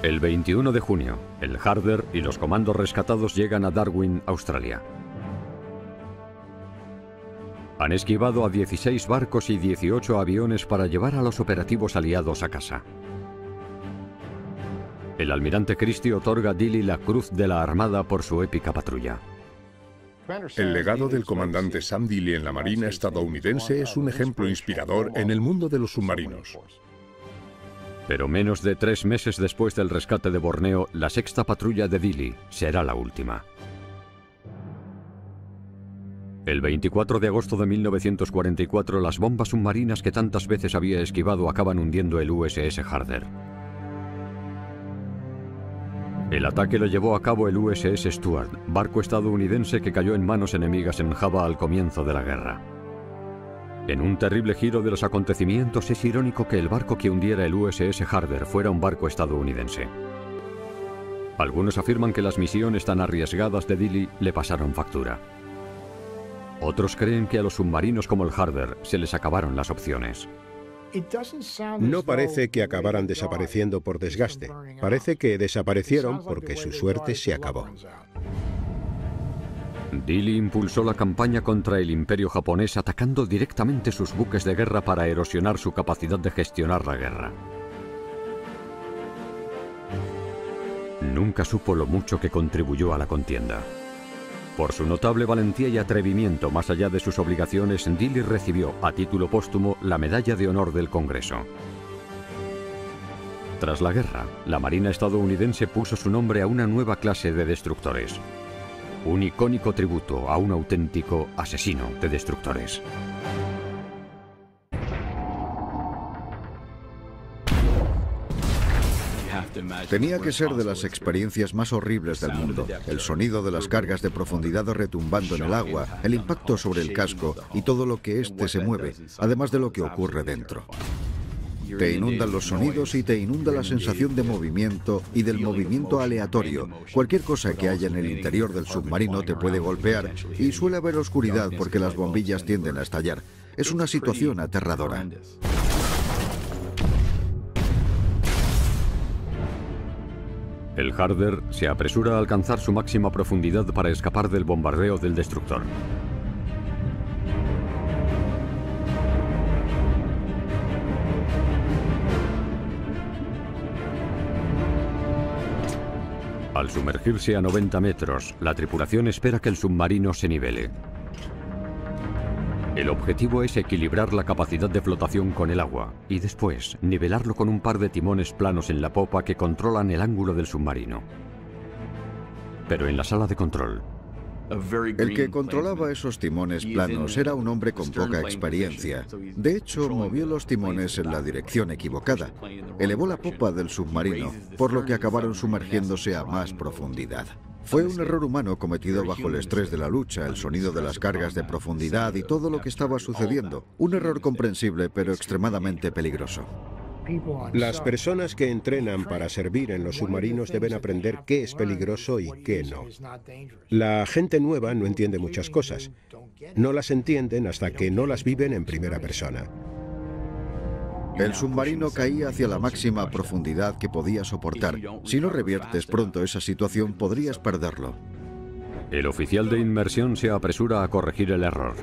Speaker 1: El 21 de junio, el Harder y los comandos rescatados llegan a Darwin, Australia. Han esquivado a 16 barcos y 18 aviones para llevar a los operativos aliados a casa. El almirante Christie otorga a Dili la Cruz de la Armada por su épica patrulla.
Speaker 2: El legado del comandante Sam Dili en la Marina estadounidense es un ejemplo inspirador en el mundo de los submarinos.
Speaker 1: Pero menos de 3 meses después del rescate de Borneo, la sexta patrulla de Dili será la última. El 24 de agosto de 1944, las bombas submarinas que tantas veces había esquivado acaban hundiendo el USS Harder. El ataque lo llevó a cabo el USS Stuart, barco estadounidense que cayó en manos enemigas en Java al comienzo de la guerra. En un terrible giro de los acontecimientos, es irónico que el barco que hundiera el USS Harder fuera un barco estadounidense. Algunos afirman que las misiones tan arriesgadas de Dili le pasaron factura. Otros creen que a los submarinos como el Harder se les acabaron las opciones.
Speaker 6: No parece que acabaran desapareciendo por desgaste. Parece que desaparecieron porque su suerte se acabó.
Speaker 1: Dili impulsó la campaña contra el imperio japonés atacando directamente sus buques de guerra para erosionar su capacidad de gestionar la guerra. Nunca supo lo mucho que contribuyó a la contienda. Por su notable valentía y atrevimiento más allá de sus obligaciones, Dili recibió, a título póstumo, la Medalla de Honor del Congreso. Tras la guerra, la Marina estadounidense puso su nombre a una nueva clase de destructores. Un icónico tributo a un auténtico asesino de destructores.
Speaker 7: Tenía que ser de las experiencias más horribles del mundo. El sonido de las cargas de profundidad retumbando en el agua, el impacto sobre el casco y todo lo que éste se mueve, además de lo que ocurre dentro. Te inundan los sonidos y te inunda la sensación de movimiento y del movimiento aleatorio. Cualquier cosa que haya en el interior del submarino te puede golpear y suele haber oscuridad porque las bombillas tienden a estallar. Es una situación aterradora.
Speaker 1: El Harder se apresura a alcanzar su máxima profundidad para escapar del bombardeo del destructor. Al sumergirse a 90 metros, la tripulación espera que el submarino se nivele. El objetivo es equilibrar la capacidad de flotación con el agua y después nivelarlo con un par de timones planos en la popa que controlan el ángulo del submarino. Pero en la sala de control,
Speaker 7: el que controlaba esos timones planos era un hombre con poca experiencia. De hecho, movió los timones en la dirección equivocada. Elevó la popa del submarino, por lo que acabaron sumergiéndose a más profundidad. Fue un error humano cometido bajo el estrés de la lucha, el sonido de las cargas de profundidad y todo lo que estaba sucediendo. Un error comprensible, pero extremadamente peligroso.
Speaker 6: Las personas que entrenan para servir en los submarinos deben aprender qué es peligroso y qué no. La gente nueva no entiende muchas cosas. No las entienden hasta que no las viven en primera persona.
Speaker 7: El submarino caía hacia la máxima profundidad que podía soportar. Si no reviertes pronto esa situación, podrías perderlo.
Speaker 1: el oficial de inmersión se apresura a corregir el error.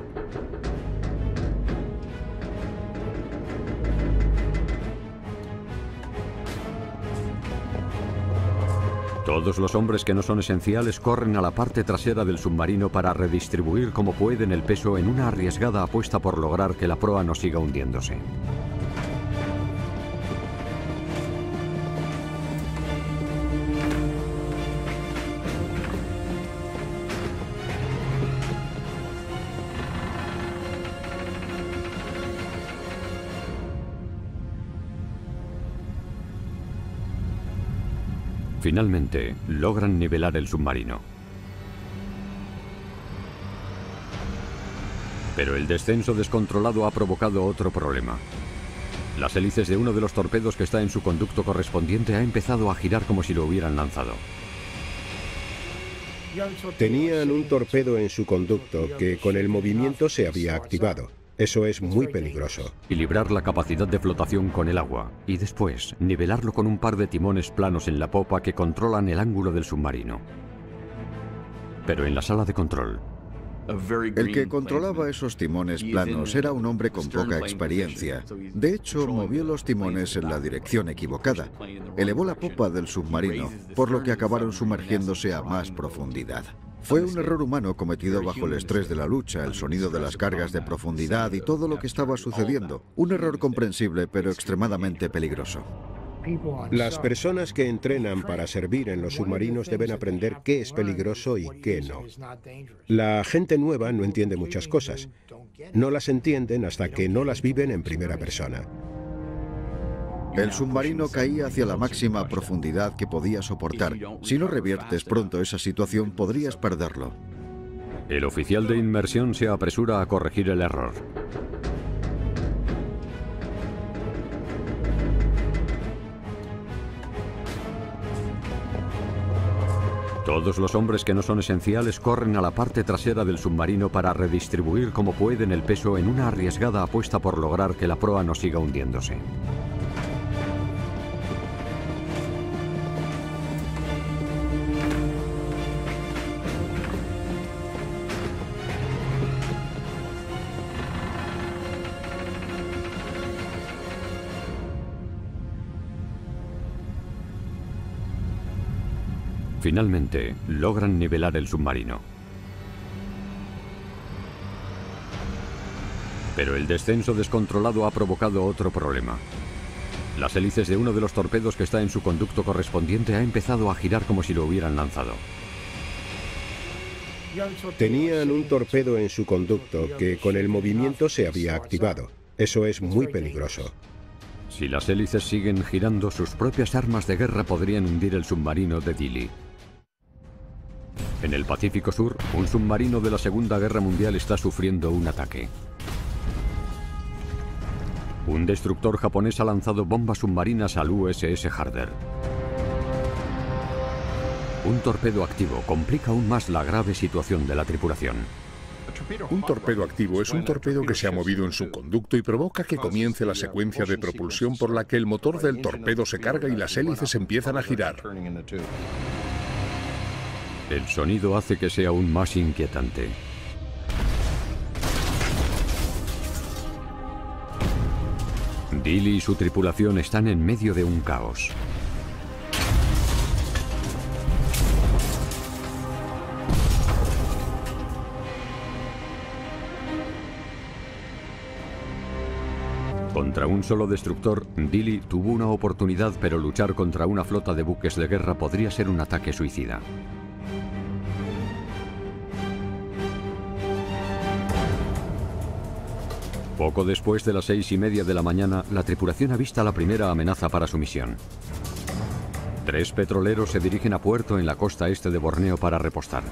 Speaker 1: Todos los hombres que no son esenciales corren a la parte trasera del submarino para redistribuir como pueden el peso en una arriesgada apuesta por lograr que la proa no siga hundiéndose. Finalmente, logran nivelar el submarino. Pero el descenso descontrolado ha provocado otro problema. Las hélices de uno de los torpedos que está en su conducto correspondiente ha empezado a girar como si lo hubieran lanzado.
Speaker 6: Tenían un torpedo en su conducto que con el movimiento se había activado. Eso es muy peligroso.
Speaker 1: Equilibrar la capacidad de flotación con el agua y después nivelarlo con un par de timones planos en la popa que controlan el ángulo del submarino. Pero en la sala de control,
Speaker 7: el que controlaba esos timones planos era un hombre con poca experiencia. De hecho, movió los timones en la dirección equivocada. Elevó la popa del submarino, por lo que acabaron sumergiéndose a más profundidad. Fue un error humano cometido bajo el estrés de la lucha, el sonido de las cargas de profundidad y todo lo que estaba sucediendo. Un error comprensible, pero extremadamente peligroso.
Speaker 6: Las personas que entrenan para servir en los submarinos deben aprender qué es peligroso y qué no. La gente nueva no entiende muchas cosas. No las entienden hasta que no las viven en primera persona.
Speaker 7: El submarino caía hacia la máxima profundidad que podía soportar. Si no reviertes pronto esa situación, podrías perderlo.
Speaker 1: el oficial de inmersión se apresura a corregir el error. Todos los hombres que no son esenciales corren a la parte trasera del submarino para redistribuir como pueden el peso en una arriesgada apuesta por lograr que la proa no siga hundiéndose. Finalmente, logran nivelar el submarino. Pero el descenso descontrolado ha provocado otro problema. Las hélices de uno de los torpedos que está en su conducto correspondiente ha empezado a girar como si lo hubieran lanzado.
Speaker 6: Tenían un torpedo en su conducto que con el movimiento se había activado. Eso es muy peligroso.
Speaker 1: Si las hélices siguen girando, sus propias armas de guerra podrían hundir el submarino de Dilley. En el Pacífico Sur, un submarino de la Segunda Guerra Mundial está sufriendo un ataque. Un destructor japonés ha lanzado bombas submarinas al USS Harder. Un torpedo activo complica aún más la grave situación de la tripulación.
Speaker 2: Un torpedo activo es un torpedo que se ha movido en su conducto y provoca que comience la secuencia de propulsión por la que el motor del torpedo se carga y las hélices empiezan a girar.
Speaker 1: El sonido hace que sea aún más inquietante. Dilley y su tripulación están en medio de un caos. Contra un solo destructor, Dilley tuvo una oportunidad, pero luchar contra una flota de buques de guerra podría ser un ataque suicida. Poco después de las 6:30 de la mañana, la tripulación avista la primera amenaza para su misión. 3 petroleros se dirigen a puerto en la costa este de Borneo para repostar.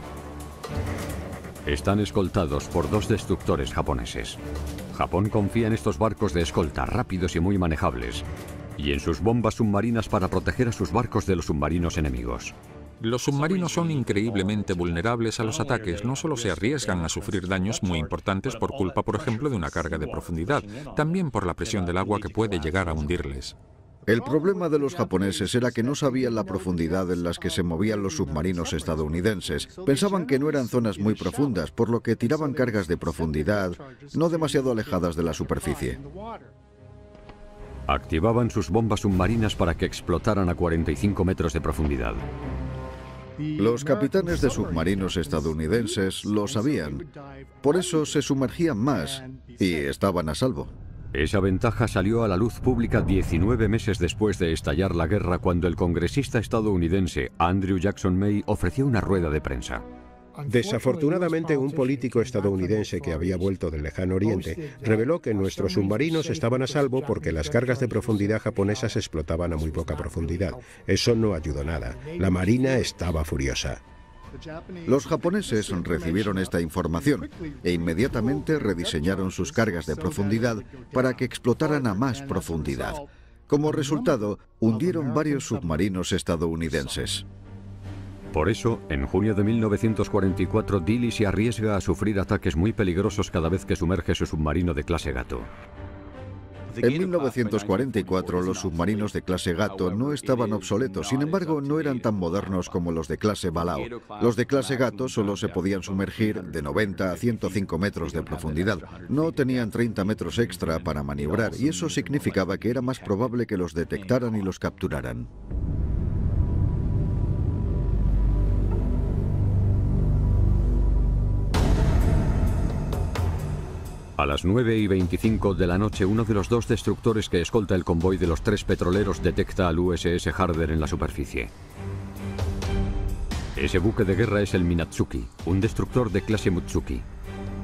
Speaker 1: Están escoltados por 2 destructores japoneses. Japón confía en estos barcos de escolta rápidos y muy manejables, y en sus bombas submarinas para proteger a sus barcos de los submarinos enemigos.
Speaker 3: Los submarinos son increíblemente vulnerables a los ataques. No solo se arriesgan a sufrir daños muy importantes por culpa, por ejemplo, de una carga de profundidad, también por la presión del agua que puede llegar a hundirles.
Speaker 7: El problema de los japoneses era que no sabían la profundidad en las que se movían los submarinos estadounidenses. Pensaban que no eran zonas muy profundas, por lo que tiraban cargas de profundidad no demasiado alejadas de la superficie.
Speaker 1: Activaban sus bombas submarinas para que explotaran a 45 metros de profundidad.
Speaker 7: Los capitanes de submarinos estadounidenses lo sabían. Por eso se sumergían más y estaban a salvo.
Speaker 1: Esa ventaja salió a la luz pública 19 meses después de estallar la guerra, cuando el congresista estadounidense Andrew Jackson May ofreció una rueda de prensa.
Speaker 6: Desafortunadamente, un político estadounidense que había vuelto del lejano oriente reveló que nuestros submarinos estaban a salvo porque las cargas de profundidad japonesas explotaban a muy poca profundidad. Eso no ayudó nada. La marina estaba furiosa.
Speaker 7: Los japoneses recibieron esta información e inmediatamente rediseñaron sus cargas de profundidad para que explotaran a más profundidad. Como resultado, hundieron varios submarinos estadounidenses.
Speaker 1: Por eso, en junio de 1944, Dilley se arriesga a sufrir ataques muy peligrosos cada vez que sumerge su submarino de clase Gato.
Speaker 7: En 1944 los submarinos de clase Gato no estaban obsoletos, sin embargo no eran tan modernos como los de clase Balao. Los de clase Gato solo se podían sumergir de 90 a 105 metros de profundidad. No tenían 30 metros extra para maniobrar y eso significaba que era más probable que los detectaran y los capturaran.
Speaker 1: A las 9:25 de la noche, uno de los 2 destructores que escolta el convoy de los 3 petroleros detecta al USS Harder en la superficie. Ese buque de guerra es el Minatsuki, un destructor de clase Mutsuki.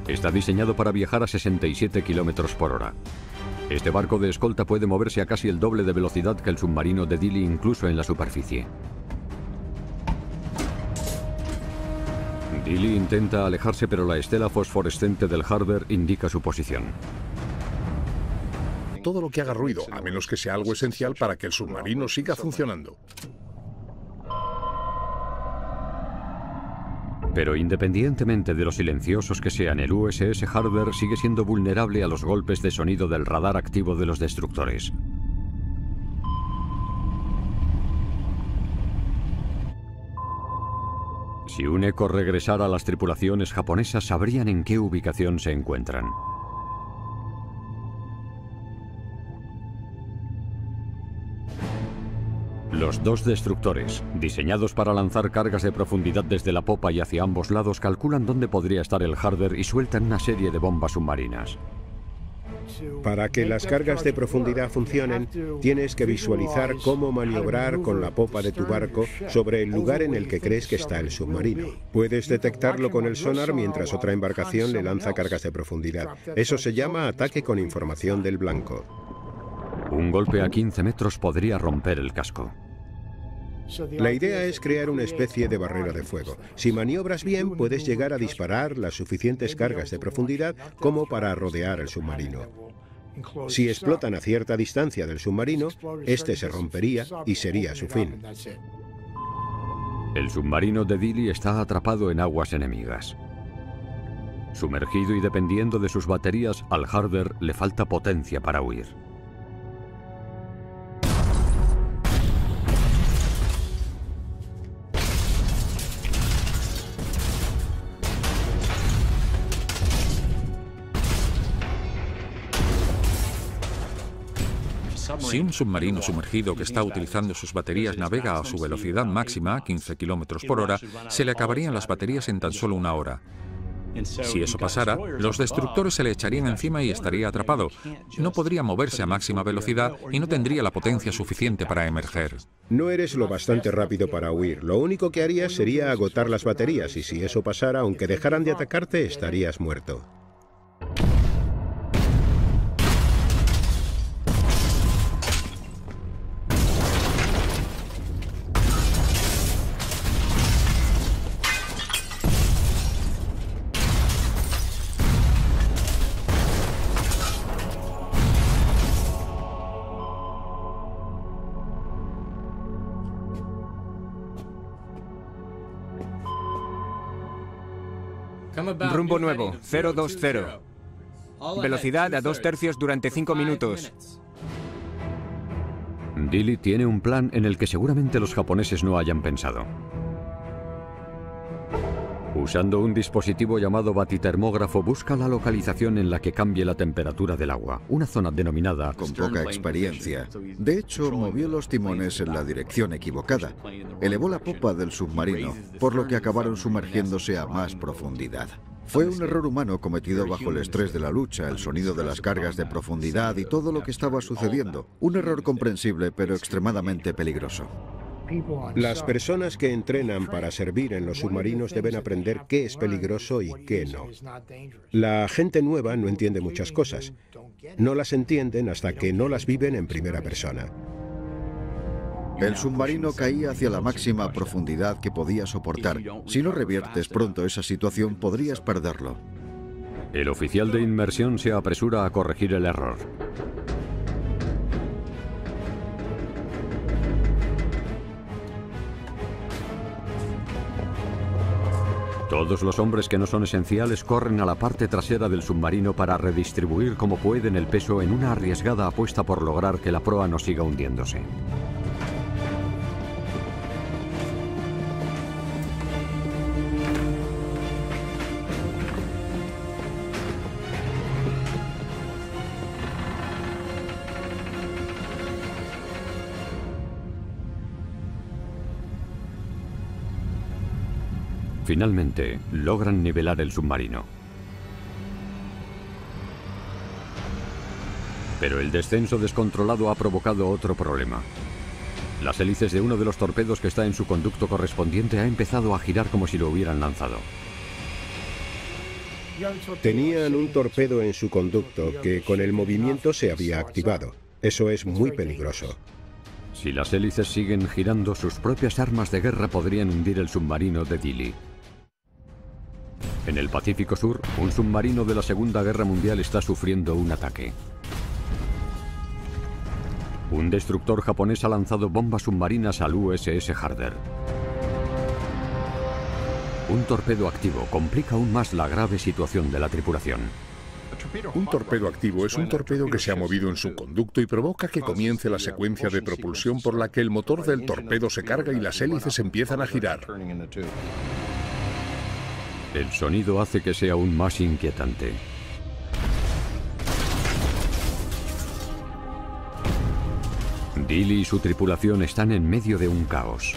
Speaker 1: Está diseñado para viajar a 67 km por hora. Este barco de escolta puede moverse a casi el doble de velocidad que el submarino de Dilley, incluso en la superficie. Dilley intenta alejarse, pero la estela fosforescente del Harder indica su posición.
Speaker 2: Todo lo que haga ruido, a menos que sea algo esencial para que el submarino siga funcionando.
Speaker 1: Pero independientemente de lo silenciosos que sean, el USS Harder sigue siendo vulnerable a los golpes de sonido del radar activo de los destructores. Si un eco regresara a las tripulaciones japonesas, sabrían en qué ubicación se encuentran. Los 2 destructores, diseñados para lanzar cargas de profundidad desde la popa y hacia ambos lados, calculan dónde podría estar el Harder y sueltan una serie de bombas submarinas.
Speaker 6: Para que las cargas de profundidad funcionen, tienes que visualizar cómo maniobrar con la popa de tu barco sobre el lugar en el que crees que está el submarino. Puedes detectarlo con el sonar mientras otra embarcación le lanza cargas de profundidad. Eso se llama ataque con información del blanco.
Speaker 1: Un golpe a 15 metros podría romper el casco.
Speaker 6: La idea es crear una especie de barrera de fuego. Si maniobras bien, puedes llegar a disparar las suficientes cargas de profundidad como para rodear el submarino. Si explotan a cierta distancia del submarino, este se rompería y sería su fin.
Speaker 1: El submarino de Dilley está atrapado en aguas enemigas. Sumergido y dependiendo de sus baterías, al Harder le falta potencia para huir.
Speaker 3: Si un submarino sumergido que está utilizando sus baterías navega a su velocidad máxima, 15 km por hora, se le acabarían las baterías en tan solo 1 hora. Si eso pasara, los destructores se le echarían encima y estaría atrapado. No podría moverse a máxima velocidad y no tendría la potencia suficiente para emerger.
Speaker 6: No eres lo bastante rápido para huir. Lo único que harías sería agotar las baterías y si eso pasara, aunque dejaran de atacarte, estarías muerto.
Speaker 4: Rumbo nuevo, 020. Velocidad a 2 tercios durante 5 minutos.
Speaker 1: Dili tiene un plan en el que seguramente los japoneses no hayan pensado. Usando un dispositivo llamado batitermógrafo, busca la localización en la que cambie la temperatura del agua, una zona denominada...
Speaker 7: Con poca experiencia. De hecho, movió los timones en la dirección equivocada. Elevó la popa del submarino, por lo que acabaron sumergiéndose a más profundidad. Fue un error humano cometido bajo el estrés de la lucha, el sonido de las cargas de profundidad y todo lo que estaba sucediendo. Un error comprensible, pero extremadamente peligroso.
Speaker 6: Las personas que entrenan para servir en los submarinos deben aprender qué es peligroso y qué no. La gente nueva no entiende muchas cosas. No las entienden hasta que no las viven en primera persona.
Speaker 7: El submarino caía hacia la máxima profundidad que podía soportar. Si no reviertes pronto esa situación, podrías perderlo.
Speaker 1: El oficial de inmersión se apresura a corregir el error. Todos los hombres que no son esenciales corren a la parte trasera del submarino para redistribuir como pueden el peso en una arriesgada apuesta por lograr que la proa no siga hundiéndose. Finalmente, logran nivelar el submarino. Pero el descenso descontrolado ha provocado otro problema. Las hélices de uno de los torpedos que está en su conducto correspondiente ha empezado a girar como si lo hubieran lanzado.
Speaker 6: Tenían un torpedo en su conducto que con el movimiento se había activado. Eso es muy peligroso.
Speaker 1: Si las hélices siguen girando, sus propias armas de guerra podrían hundir el submarino de Dili. En el Pacífico Sur, un submarino de la Segunda Guerra Mundial está sufriendo un ataque. Un destructor japonés ha lanzado bombas submarinas al USS Harder. Un torpedo activo complica aún más la grave situación de la tripulación.
Speaker 2: Un torpedo activo es un torpedo que se ha movido en su conducto y provoca que comience la secuencia de propulsión por la que el motor del torpedo se carga y las hélices empiezan a girar.
Speaker 1: El sonido hace que sea aún más inquietante. Dili y su tripulación están en medio de un caos.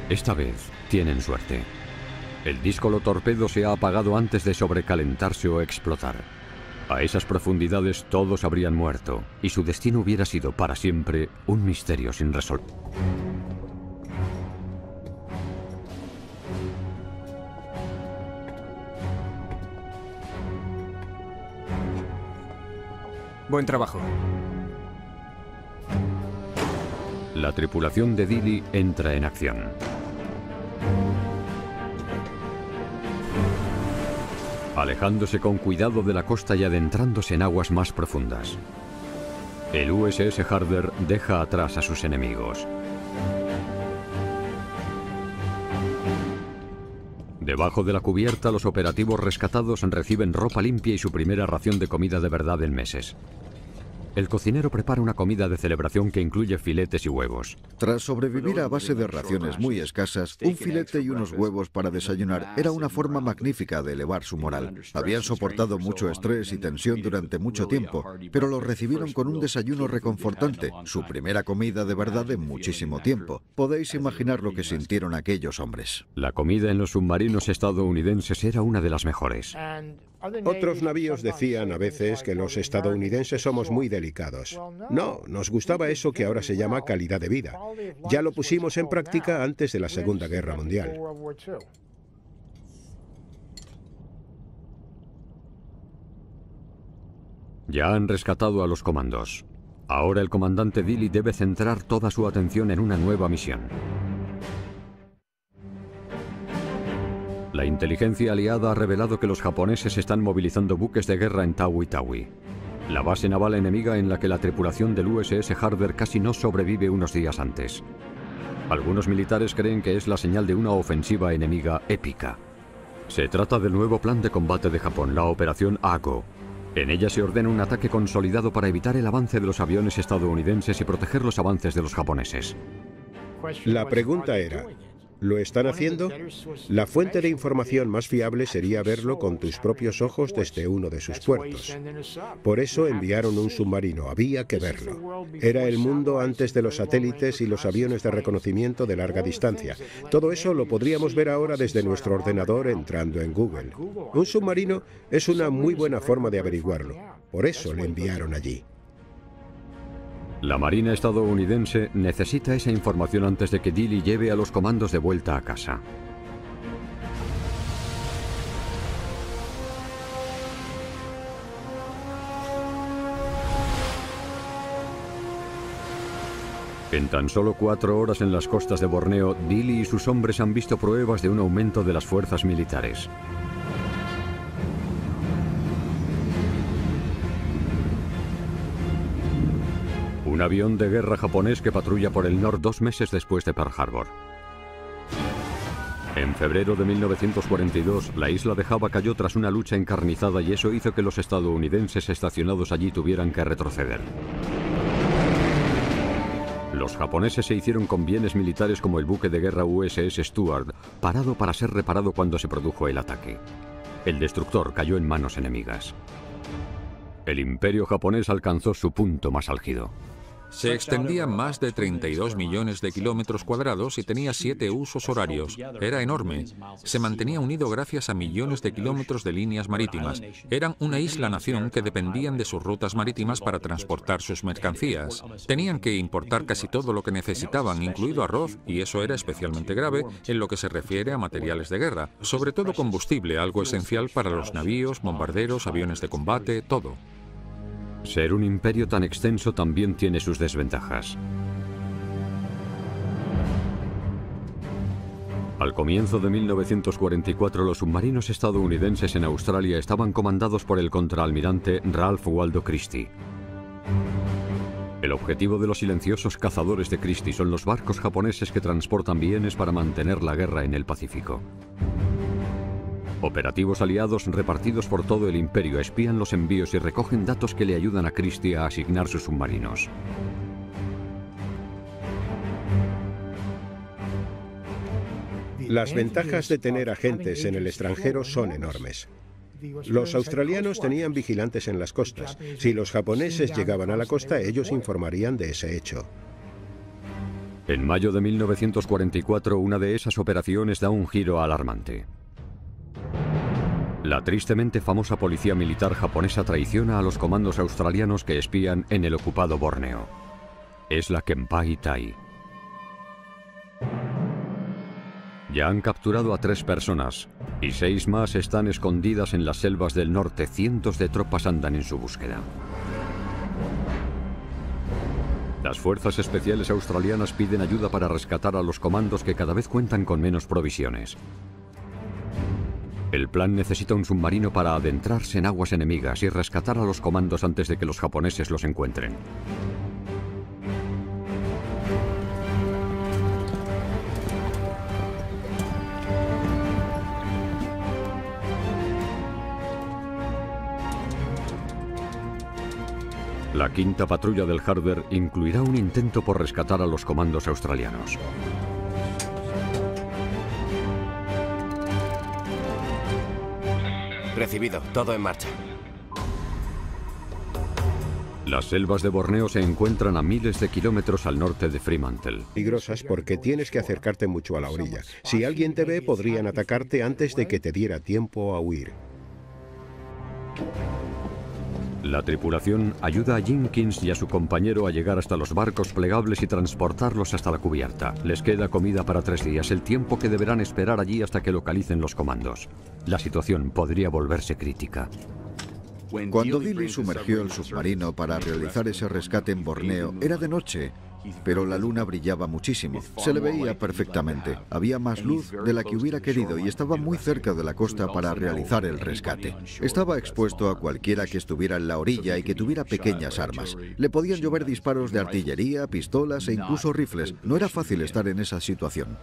Speaker 1: Esta vez tienen suerte. El díscolo torpedo se ha apagado antes de sobrecalentarse o explotar. A esas profundidades todos habrían muerto y su destino hubiera sido para siempre un misterio sin resolver.
Speaker 4: Buen trabajo.
Speaker 1: La tripulación de Dili entra en acción. Alejándose con cuidado de la costa y adentrándose en aguas más profundas. El USS Harder deja atrás a sus enemigos. Debajo de la cubierta, los operativos rescatados reciben ropa limpia y su primera ración de comida de verdad en meses. el cocinero prepara una comida de celebración que incluye filetes y huevos.
Speaker 7: Tras sobrevivir a base de raciones muy escasas, un filete y unos huevos para desayunar era una forma magnífica de elevar su moral. Habían soportado mucho estrés y tensión durante mucho tiempo, pero lo recibieron con un desayuno reconfortante, su primera comida de verdad en muchísimo tiempo. Podéis imaginar lo que sintieron aquellos hombres.
Speaker 1: La comida en los submarinos estadounidenses era una de las mejores.
Speaker 6: Otros navíos decían a veces que los estadounidenses somos muy delicados. No, nos gustaba eso que ahora se llama calidad de vida. Ya lo pusimos en práctica antes de la Segunda Guerra Mundial.
Speaker 1: Ya han rescatado a los comandos. Ahora el comandante Dilley debe centrar toda su atención en una nueva misión. La inteligencia aliada ha revelado que los japoneses están movilizando buques de guerra en Tawi-Tawi, la base naval enemiga en la que la tripulación del USS Harder casi no sobrevive unos días antes. Algunos militares creen que es la señal de una ofensiva enemiga épica. Se trata del nuevo plan de combate de Japón, la Operación Ago. En ella se ordena un ataque consolidado para evitar el avance de los aviones estadounidenses y proteger los avances de los japoneses.
Speaker 6: La pregunta era, ¿lo están haciendo? La fuente de información más fiable sería verlo con tus propios ojos desde uno de sus puertos. Por eso enviaron un submarino, había que verlo. Era el mundo antes de los satélites y los aviones de reconocimiento de larga distancia. Todo eso lo podríamos ver ahora desde nuestro ordenador entrando en Google. Un submarino es una muy buena forma de averiguarlo. Por eso le enviaron allí.
Speaker 1: La Marina estadounidense necesita esa información antes de que Dilley lleve a los comandos de vuelta a casa. En tan solo 4 horas en las costas de Borneo, Dilley y sus hombres han visto pruebas de un aumento de las fuerzas militares. Un avión de guerra japonés que patrulla por el Nord 2 meses después de Pearl Harbor. En febrero de 1942, la isla de Java cayó tras una lucha encarnizada y eso hizo que los estadounidenses estacionados allí tuvieran que retroceder. Los japoneses se hicieron con bienes militares como el buque de guerra USS Stuart, parado para ser reparado cuando se produjo el ataque. El destructor cayó en manos enemigas. El imperio japonés alcanzó su punto más álgido.
Speaker 3: Se extendía más de 32 millones de kilómetros cuadrados y tenía 7 usos horarios. Era enorme. Se mantenía unido gracias a millones de kilómetros de líneas marítimas. Eran una isla-nación que dependían de sus rutas marítimas para transportar sus mercancías. Tenían que importar casi todo lo que necesitaban, incluido arroz, y eso era especialmente grave en lo que se refiere a materiales de guerra. Sobre todo combustible, algo esencial para los navíos, bombarderos, aviones de combate, todo.
Speaker 1: Ser un imperio tan extenso también tiene sus desventajas. Al comienzo de 1944, los submarinos estadounidenses en Australia estaban comandados por el contraalmirante Ralph Waldo Christie. El objetivo de los silenciosos cazadores de Christie son los barcos japoneses que transportan bienes para mantener la guerra en el Pacífico. Operativos aliados repartidos por todo el imperio espían los envíos y recogen datos que le ayudan a Christie a asignar sus submarinos.
Speaker 6: Las ventajas de tener agentes en el extranjero son enormes. Los australianos tenían vigilantes en las costas. Si los japoneses llegaban a la costa, ellos informarían de ese hecho.
Speaker 1: En mayo de 1944, una de esas operaciones da un giro alarmante. La tristemente famosa policía militar japonesa traiciona a los comandos australianos que espían en el ocupado Borneo. Es la Kempai Tai. Ya han capturado a 3 personas y 6 más están escondidas en las selvas del norte. Cientos de tropas andan en su búsqueda. Las fuerzas especiales australianas piden ayuda para rescatar a los comandos que cada vez cuentan con menos provisiones. El plan necesita un submarino para adentrarse en aguas enemigas y rescatar a los comandos antes de que los japoneses los encuentren. La quinta patrulla del Harder incluirá un intento por rescatar a los comandos australianos.
Speaker 5: Recibido, todo en marcha.
Speaker 1: Las selvas de Borneo se encuentran a miles de kilómetros al norte de Fremantle.
Speaker 6: Peligrosas porque tienes que acercarte mucho a la orilla. Si alguien te ve, podrían atacarte antes de que te diera tiempo a huir.
Speaker 1: La tripulación ayuda a Jenkins y a su compañero a llegar hasta los barcos plegables y transportarlos hasta la cubierta. Les queda comida para 3 días, el tiempo que deberán esperar allí hasta que localicen los comandos. La situación podría volverse crítica.
Speaker 7: Cuando Dili sumergió el submarino para realizar ese rescate en Borneo, era de noche, pero la luna brillaba muchísimo. Se le veía perfectamente. Había más luz de la que hubiera querido y estaba muy cerca de la costa para realizar el rescate. Estaba expuesto a cualquiera que estuviera en la orilla y que tuviera pequeñas armas. Le podían llover disparos de artillería, pistolas e incluso rifles. No era fácil estar en esa situación.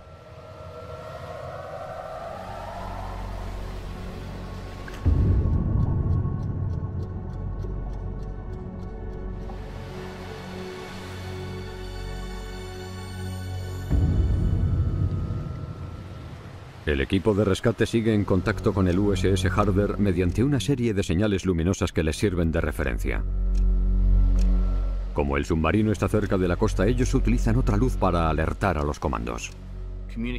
Speaker 1: El equipo de rescate sigue en contacto con el USS Harder mediante una serie de señales luminosas que les sirven de referencia. Como el submarino está cerca de la costa, ellos utilizan otra luz para alertar a los comandos.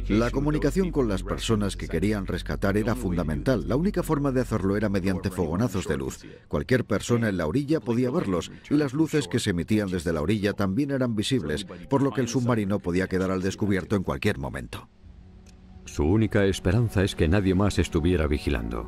Speaker 7: La comunicación con las personas que querían rescatar era fundamental. La única forma de hacerlo era mediante fogonazos de luz. Cualquier persona en la orilla podía verlos, y las luces que se emitían desde la orilla también eran visibles, por lo que el submarino podía quedar al descubierto en cualquier momento.
Speaker 1: Su única esperanza es que nadie más estuviera vigilando.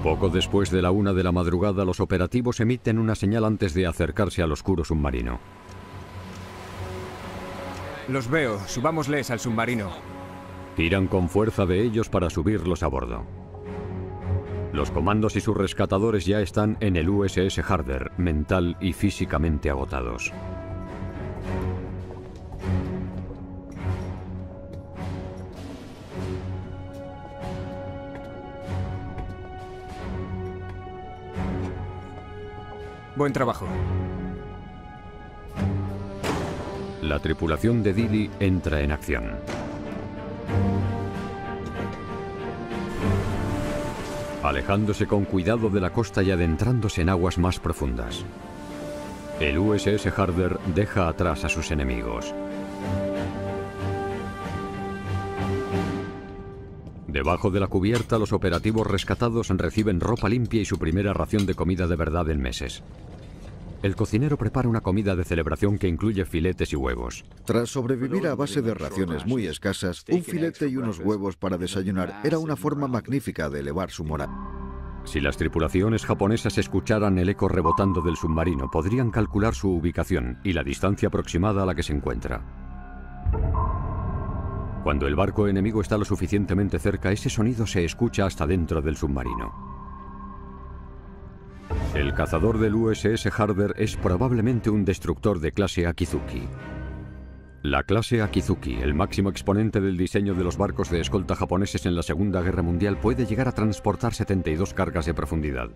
Speaker 1: Poco después de la 1 de la madrugada, los operativos emiten una señal antes de acercarse al oscuro submarino.
Speaker 4: Los veo, subámosles al submarino.
Speaker 1: Tiran con fuerza de ellos para subirlos a bordo. Los comandos y sus rescatadores ya están en el USS Harder, mental y físicamente agotados.
Speaker 4: Buen trabajo.
Speaker 1: La tripulación de Dili entra en acción. Alejándose con cuidado de la costa y adentrándose en aguas más profundas. El USS Harder deja atrás a sus enemigos. Debajo de la cubierta, los operativos rescatados reciben ropa limpia y su primera ración de comida de verdad en meses. El cocinero prepara una comida de celebración que incluye filetes y huevos.
Speaker 7: Tras sobrevivir a base de raciones muy escasas, un filete y unos huevos para desayunar era una forma magnífica de elevar su moral.
Speaker 1: Si las tripulaciones japonesas escucharan el eco rebotando del submarino, podrían calcular su ubicación y la distancia aproximada a la que se encuentra. Cuando el barco enemigo está lo suficientemente cerca, ese sonido se escucha hasta dentro del submarino. El cazador del USS Harder es probablemente un destructor de clase Akizuki. La clase Akizuki, el máximo exponente del diseño de los barcos de escolta japoneses en la Segunda Guerra Mundial, puede llegar a transportar 72 cargas de profundidad.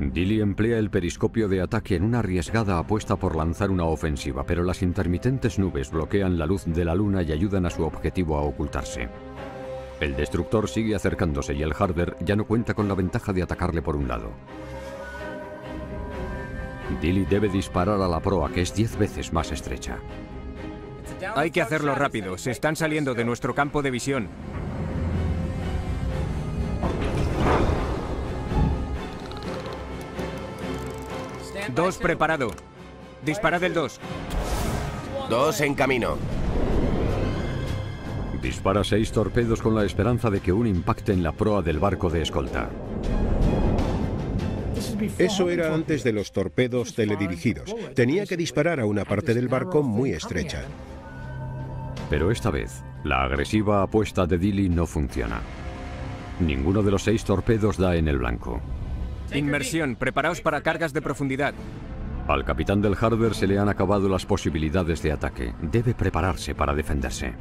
Speaker 1: Dili emplea el periscopio de ataque en una arriesgada apuesta por lanzar una ofensiva, pero las intermitentes nubes bloquean la luz de la luna y ayudan a su objetivo a ocultarse. El destructor sigue acercándose y el Harder ya no cuenta con la ventaja de atacarle por un lado. Dili debe disparar a la proa, que es 10 veces más estrecha.
Speaker 4: Hay que hacerlo rápido, se están saliendo de nuestro campo de visión. Dos preparado. Disparad el 2.
Speaker 5: 2 en camino.
Speaker 1: Dispara 6 torpedos con la esperanza de que uno impacte en la proa del barco de escolta.
Speaker 6: Eso era antes de los torpedos teledirigidos. Tenía que disparar a una parte del barco muy estrecha.
Speaker 1: Pero esta vez, la agresiva apuesta de Dili no funciona. Ninguno de los 6 torpedos da en el blanco.
Speaker 4: Inmersión, preparaos para cargas de profundidad.
Speaker 1: Al capitán del Harder se le han acabado las posibilidades de ataque. Debe prepararse para defenderse.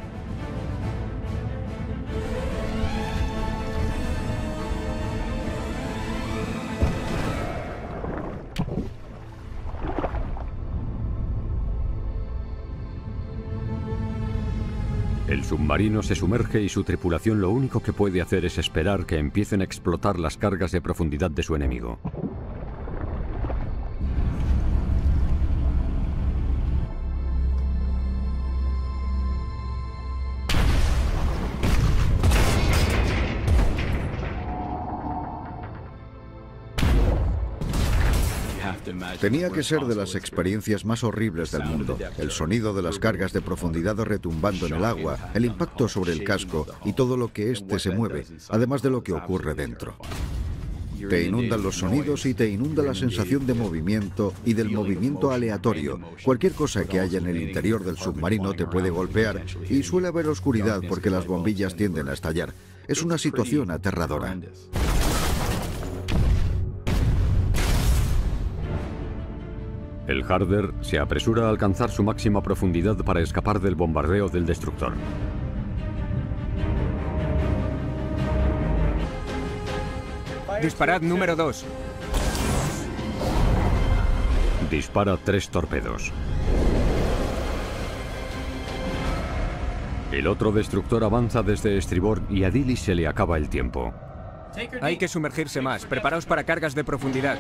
Speaker 1: El submarino se sumerge y su tripulación lo único que puede hacer es esperar que empiecen a explotar las cargas de profundidad de su enemigo.
Speaker 7: Tenía que ser de las experiencias más horribles del mundo. El sonido de las cargas de profundidad retumbando en el agua, el impacto sobre el casco y todo lo que éste se mueve, además de lo que ocurre dentro. Te inundan los sonidos y te inunda la sensación de movimiento y del movimiento aleatorio. Cualquier cosa que haya en el interior del submarino te puede golpear y suele haber oscuridad porque las bombillas tienden a estallar. Es una situación aterradora.
Speaker 1: El Harder se apresura a alcanzar su máxima profundidad para escapar del bombardeo del destructor.
Speaker 4: Disparad número 2.
Speaker 1: Dispara 3 torpedos. El otro destructor avanza desde estribor y a Dilly se le acaba el tiempo.
Speaker 4: Hay que sumergirse más. Preparaos para cargas de profundidad.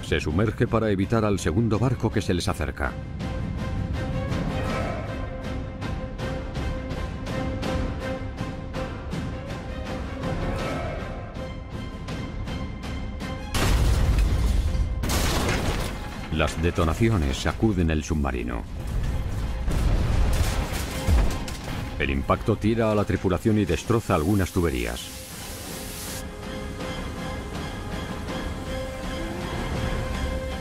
Speaker 1: Se sumerge para evitar al segundo barco que se les acerca. Las detonaciones sacuden el submarino. El impacto tira a la tripulación y destroza algunas tuberías.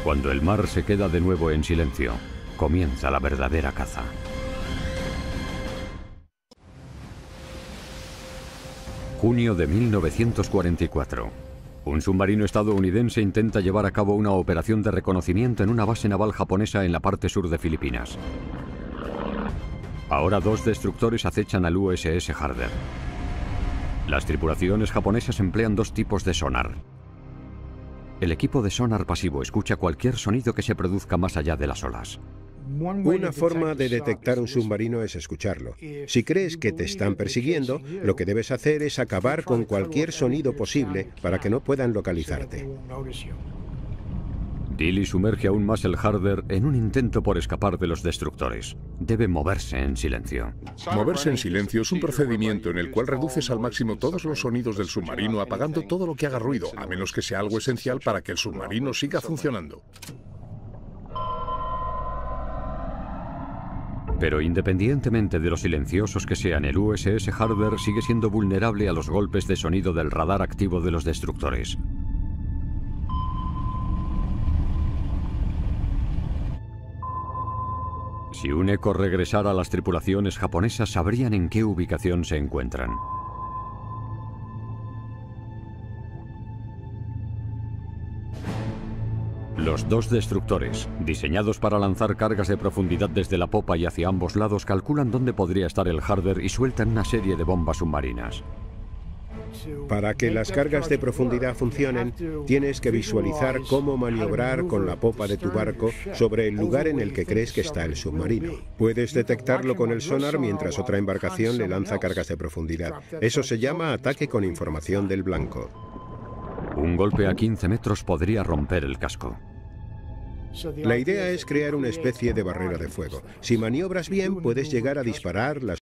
Speaker 1: Cuando el mar se queda de nuevo en silencio, comienza la verdadera caza. Junio de 1944. Un submarino estadounidense intenta llevar a cabo una operación de reconocimiento en una base naval japonesa en la parte sur de Filipinas. Ahora 2 destructores acechan al USS Harder. Las tripulaciones japonesas emplean 2 tipos de sonar. El equipo de sonar pasivo escucha cualquier sonido que se produzca más allá de las olas.
Speaker 6: Una forma de detectar un submarino es escucharlo. Si crees que te están persiguiendo, lo que debes hacer es acabar con cualquier sonido posible para que no puedan localizarte.
Speaker 1: Dilly sumerge aún más el Harder en un intento por escapar de los destructores. Debe moverse en silencio.
Speaker 2: Moverse en silencio es un procedimiento en el cual reduces al máximo todos los sonidos del submarino, apagando todo lo que haga ruido, a menos que sea algo esencial para que el submarino siga funcionando.
Speaker 1: Pero independientemente de lo silenciosos que sean, el USS Harder sigue siendo vulnerable a los golpes de sonido del radar activo de los destructores. Si un eco regresara a las tripulaciones japonesas, sabrían en qué ubicación se encuentran. Los 2 destructores, diseñados para lanzar cargas de profundidad desde la popa y hacia ambos lados, calculan dónde podría estar el Harder y sueltan una serie de bombas submarinas.
Speaker 6: Para que las cargas de profundidad funcionen, tienes que visualizar cómo maniobrar con la popa de tu barco sobre el lugar en el que crees que está el submarino. Puedes detectarlo con el sonar mientras otra embarcación le lanza cargas de profundidad. Eso se llama ataque con información del blanco.
Speaker 1: Un golpe a 15 metros podría romper el casco.
Speaker 6: La idea es crear una especie de barrera de fuego. Si maniobras bien, puedes llegar a disparar las